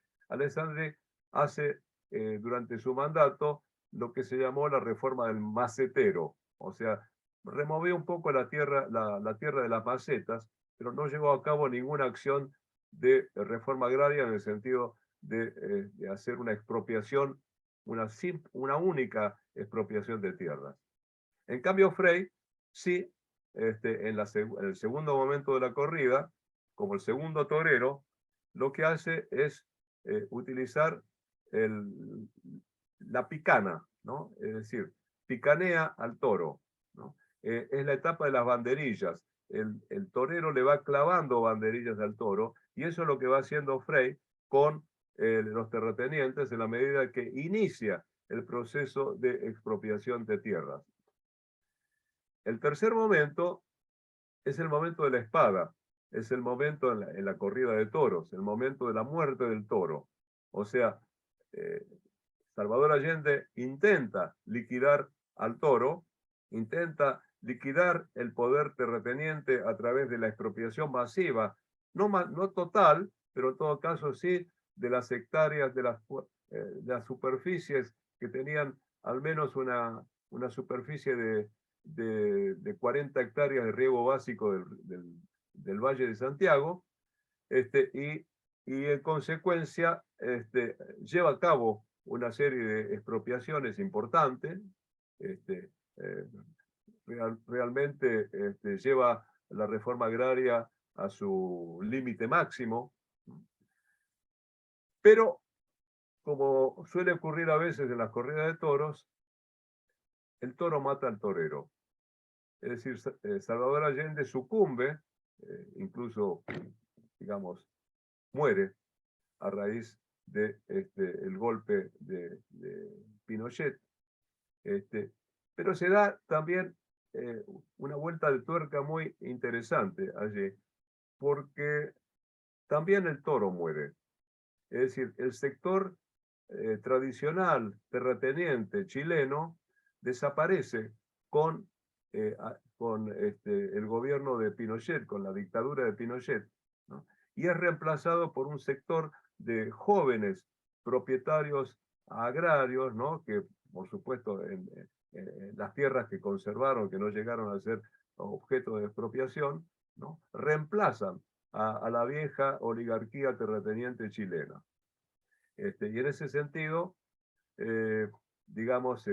hace durante su mandato lo que se llamó la reforma del macetero, o sea, removió un poco la tierra de las macetas, pero no llevó a cabo ninguna acción de reforma agraria en el sentido de hacer una expropiación, una única expropiación de tierras. En cambio, Frei, sí, en el segundo momento de la corrida, como el segundo torero, lo que hace es utilizar la picana, ¿no? Es decir, picanea al toro, ¿no? Es la etapa de las banderillas. El torero le va clavando banderillas al toro, y eso es lo que va haciendo Frei con los terratenientes en la medida que inicia el proceso de expropiación de tierras. El tercer momento es el momento de la espada, es el momento en la corrida de toros, el momento de la muerte del toro. O sea, Salvador Allende intenta liquidar al toro, intenta liquidar el poder terrateniente a través de la expropiación masiva, no total, pero en todo caso sí de las hectáreas, de las superficies que tenían al menos una superficie de 40 hectáreas de riego básico del Valle de Santiago, y en consecuencia lleva a cabo una serie de expropiaciones importantes, realmente lleva la reforma agraria a su límite máximo, pero como suele ocurrir a veces en las corridas de toros, el toro mata al torero. Es decir, Salvador Allende sucumbe, incluso, digamos, muere a raíz de el golpe de Pinochet. Pero se da también una vuelta de tuerca muy interesante allí, porque también el toro muere. Es decir, el sector tradicional terrateniente chileno desaparece con el gobierno de Pinochet, con la dictadura de Pinochet, ¿no? Y es reemplazado por un sector de jóvenes propietarios agrarios, ¿no? Que por supuesto en las tierras que conservaron, que no llegaron a ser objeto de expropiación, ¿no? Reemplazan a la vieja oligarquía terrateniente chilena. Y en ese sentido, digamos,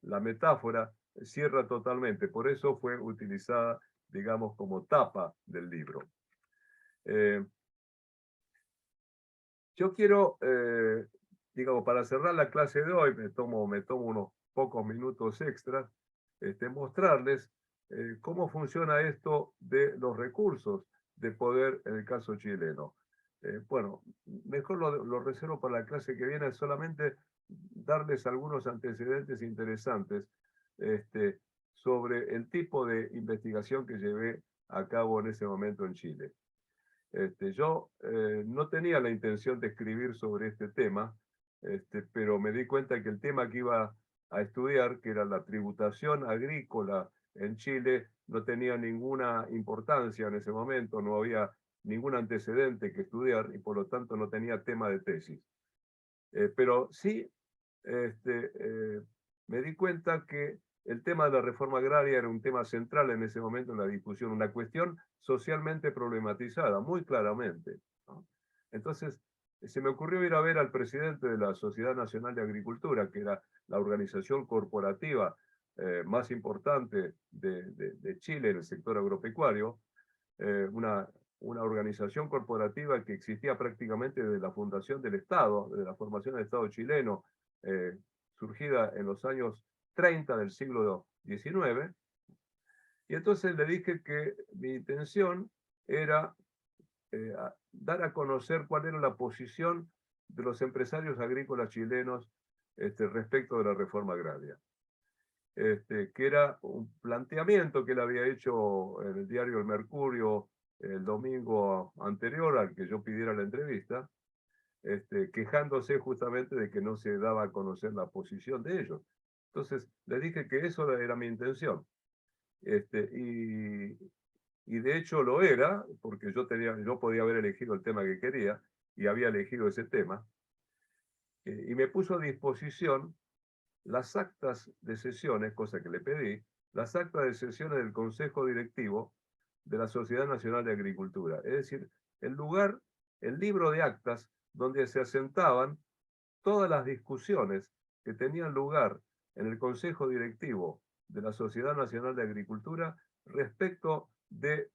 la metáfora cierra totalmente. Por eso fue utilizada, digamos, como tapa del libro. Yo quiero, digamos, para cerrar la clase de hoy, me tomo unos pocos minutos extras, mostrarles cómo funciona esto de los recursos de poder en el caso chileno. Bueno, mejor lo reservo para la clase que viene, solamente darles algunos antecedentes interesantes sobre el tipo de investigación que llevé a cabo en ese momento en Chile. Yo no tenía la intención de escribir sobre este tema, pero me di cuenta que el tema que iba a estudiar, que era la tributación agrícola en Chile, no tenía ninguna importancia en ese momento, no había ningún antecedente que estudiar y por lo tanto no tenía tema de tesis. Pero sí me di cuenta que el tema de la reforma agraria era un tema central en ese momento en la discusión, una cuestión socialmente problematizada, muy claramente, ¿no? Entonces, se me ocurrió ir a ver al presidente de la Sociedad Nacional de Agricultura, que era la organización corporativa más importante de Chile en el sector agropecuario, una organización corporativa que existía prácticamente desde la fundación del Estado, desde la formación del Estado chileno, surgida en los años 30 del siglo XIX. Y entonces le dije que mi intención era dar a conocer cuál era la posición de los empresarios agrícolas chilenos respecto de la reforma agraria. Que era un planteamiento que él había hecho en el diario El Mercurio el domingo anterior al que yo pidiera la entrevista, quejándose justamente de que no se daba a conocer la posición de ellos. Entonces le dije que eso era mi intención. Y de hecho lo era, porque yo podía haber elegido el tema que quería, y había elegido ese tema, y me puso a disposición las actas de sesiones, cosa que le pedí, las actas de sesiones del Consejo Directivo de la Sociedad Nacional de Agricultura. Es decir, el libro de actas donde se asentaban todas las discusiones que tenían lugar en el Consejo Directivo de la Sociedad Nacional de Agricultura respecto de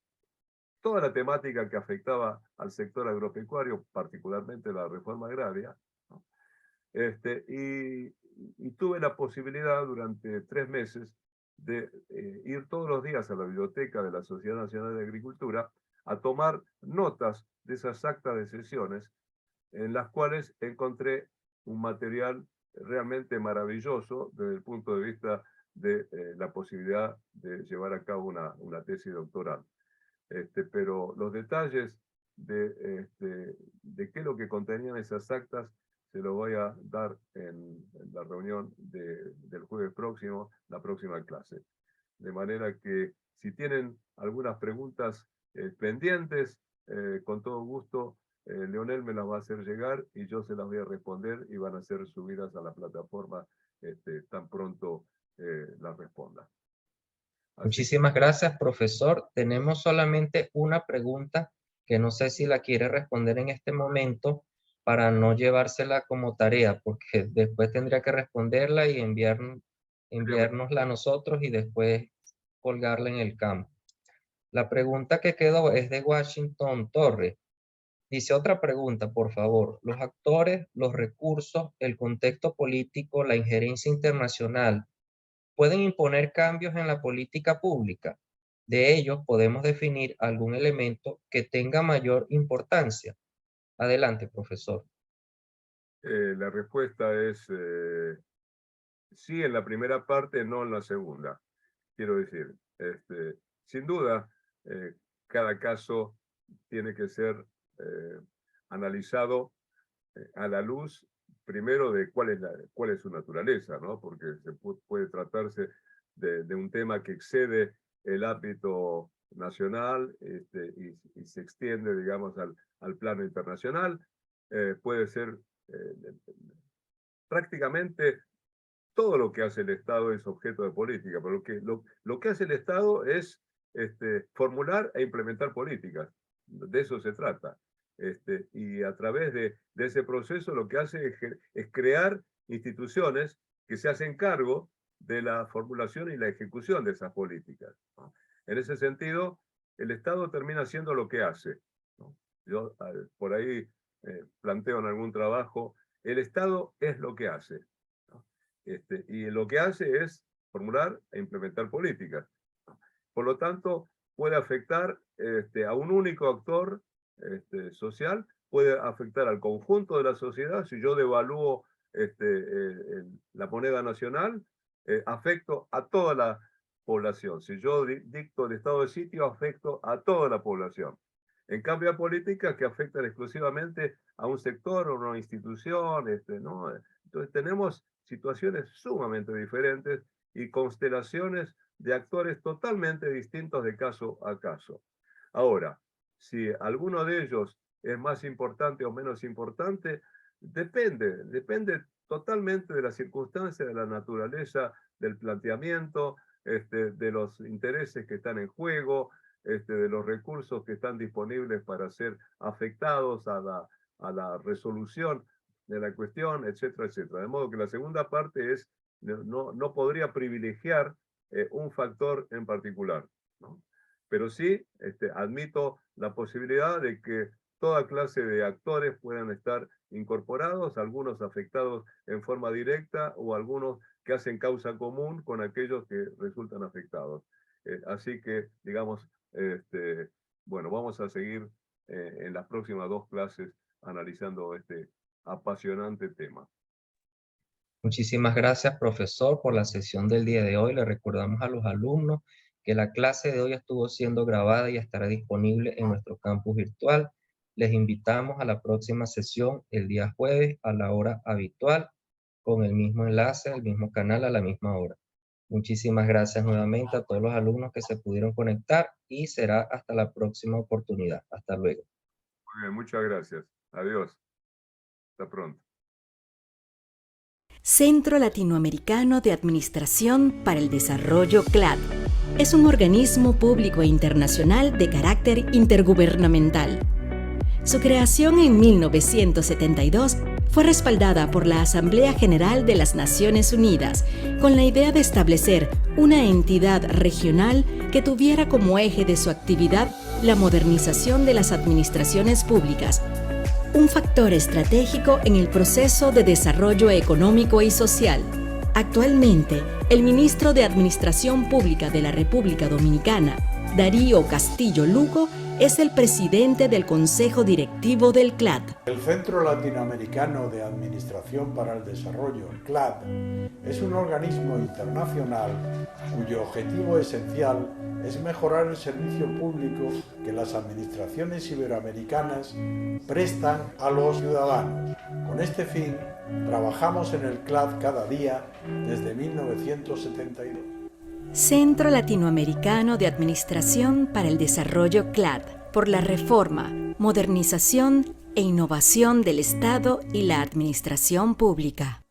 toda la temática que afectaba al sector agropecuario, particularmente la reforma agraria, ¿no? Y tuve la posibilidad durante 3 meses de ir todos los días a la biblioteca de la Sociedad Nacional de Agricultura a tomar notas de esas actas de sesiones, en las cuales encontré un material realmente maravilloso desde el punto de vista de la posibilidad de llevar a cabo una tesis doctoral. Pero los detalles de qué es lo que contenían esas actas se lo voy a dar en la reunión del jueves próximo, la próxima clase. De manera que si tienen algunas preguntas pendientes, con todo gusto, Leonel me las va a hacer llegar y yo se las voy a responder y van a ser subidas a la plataforma tan pronto las responda. Muchísimas gracias, profesor. Tenemos solamente una pregunta que no sé si la quiere responder en este momento para no llevársela como tarea, porque después tendría que responderla y enviárnosla a nosotros y después colgarla en el campo. La pregunta que quedó es de Washington Torres. Dice otra pregunta, por favor. Los actores, los recursos, el contexto político, la injerencia internacional, ¿pueden imponer cambios en la política pública? De ellos podemos definir algún elemento que tenga mayor importancia. Adelante, profesor. La respuesta es sí en la primera parte, no en la segunda. Quiero decir, sin duda, cada caso tiene que ser analizado a la luz, primero, de cuál es su naturaleza, ¿no? Porque puede tratarse de un tema que excede el ámbito nacional y se extiende, digamos, al plano internacional. Puede ser prácticamente todo lo que hace el Estado es objeto de política, pero lo que hace el Estado es formular e implementar políticas. De eso se trata. Y a través de ese proceso lo que hace es crear instituciones que se hacen cargo de la formulación y la ejecución de esas políticas, ¿no? En ese sentido, el Estado termina haciendo lo que hace, ¿no? Yo por ahí planteo en algún trabajo, el Estado es lo que hace, ¿no? Y lo que hace es formular e implementar políticas. Por lo tanto, puede afectar a un único actor social, puede afectar al conjunto de la sociedad. Si yo devalúo la moneda nacional, afecto a toda la población. Si yo dicto el estado de sitio, afecto a toda la población. En cambio, hay políticas que afectan exclusivamente a un sector o una institución, ¿no? Entonces tenemos situaciones sumamente diferentes y constelaciones de actores totalmente distintos de caso a caso. Ahora, si alguno de ellos es más importante o menos importante, depende totalmente de las circunstancias, de la naturaleza del planteamiento, de los intereses que están en juego, de los recursos que están disponibles para ser afectados a a la resolución de la cuestión, etcétera, etcétera. De modo que la segunda parte es, no podría privilegiar un factor en particular, ¿no? Pero sí admito la posibilidad de que toda clase de actores puedan estar incorporados, algunos afectados en forma directa o algunos que hacen causa común con aquellos que resultan afectados. Así que, digamos, bueno, vamos a seguir en las próximas 2 clases analizando este apasionante tema. Muchísimas gracias, profesor, por la sesión del día de hoy. Le recordamos a los alumnos que la clase de hoy estuvo siendo grabada y estará disponible en nuestro campus virtual. Les invitamos a la próxima sesión el día jueves a la hora habitual, con el mismo enlace, el mismo canal a la misma hora. Muchísimas gracias nuevamente a todos los alumnos que se pudieron conectar y será hasta la próxima oportunidad. Hasta luego. Muy bien, muchas gracias. Adiós. Hasta pronto. Centro Latinoamericano de Administración para el Desarrollo CLAD es un organismo público e internacional de carácter intergubernamental. Su creación en 1972 fue respaldada por la Asamblea General de las Naciones Unidas con la idea de establecer una entidad regional que tuviera como eje de su actividad la modernización de las administraciones públicas, un factor estratégico en el proceso de desarrollo económico y social. Actualmente, el ministro de Administración Pública de la República Dominicana, Darío Castillo Lugo, es el presidente del Consejo Directivo del CLAD. El Centro Latinoamericano de Administración para el Desarrollo, CLAD, es un organismo internacional cuyo objetivo esencial es mejorar el servicio público que las administraciones iberoamericanas prestan a los ciudadanos. Con este fin, trabajamos en el CLAD cada día desde 1972. Centro Latinoamericano de Administración para el Desarrollo CLAD, por la reforma, modernización e innovación del Estado y la administración pública.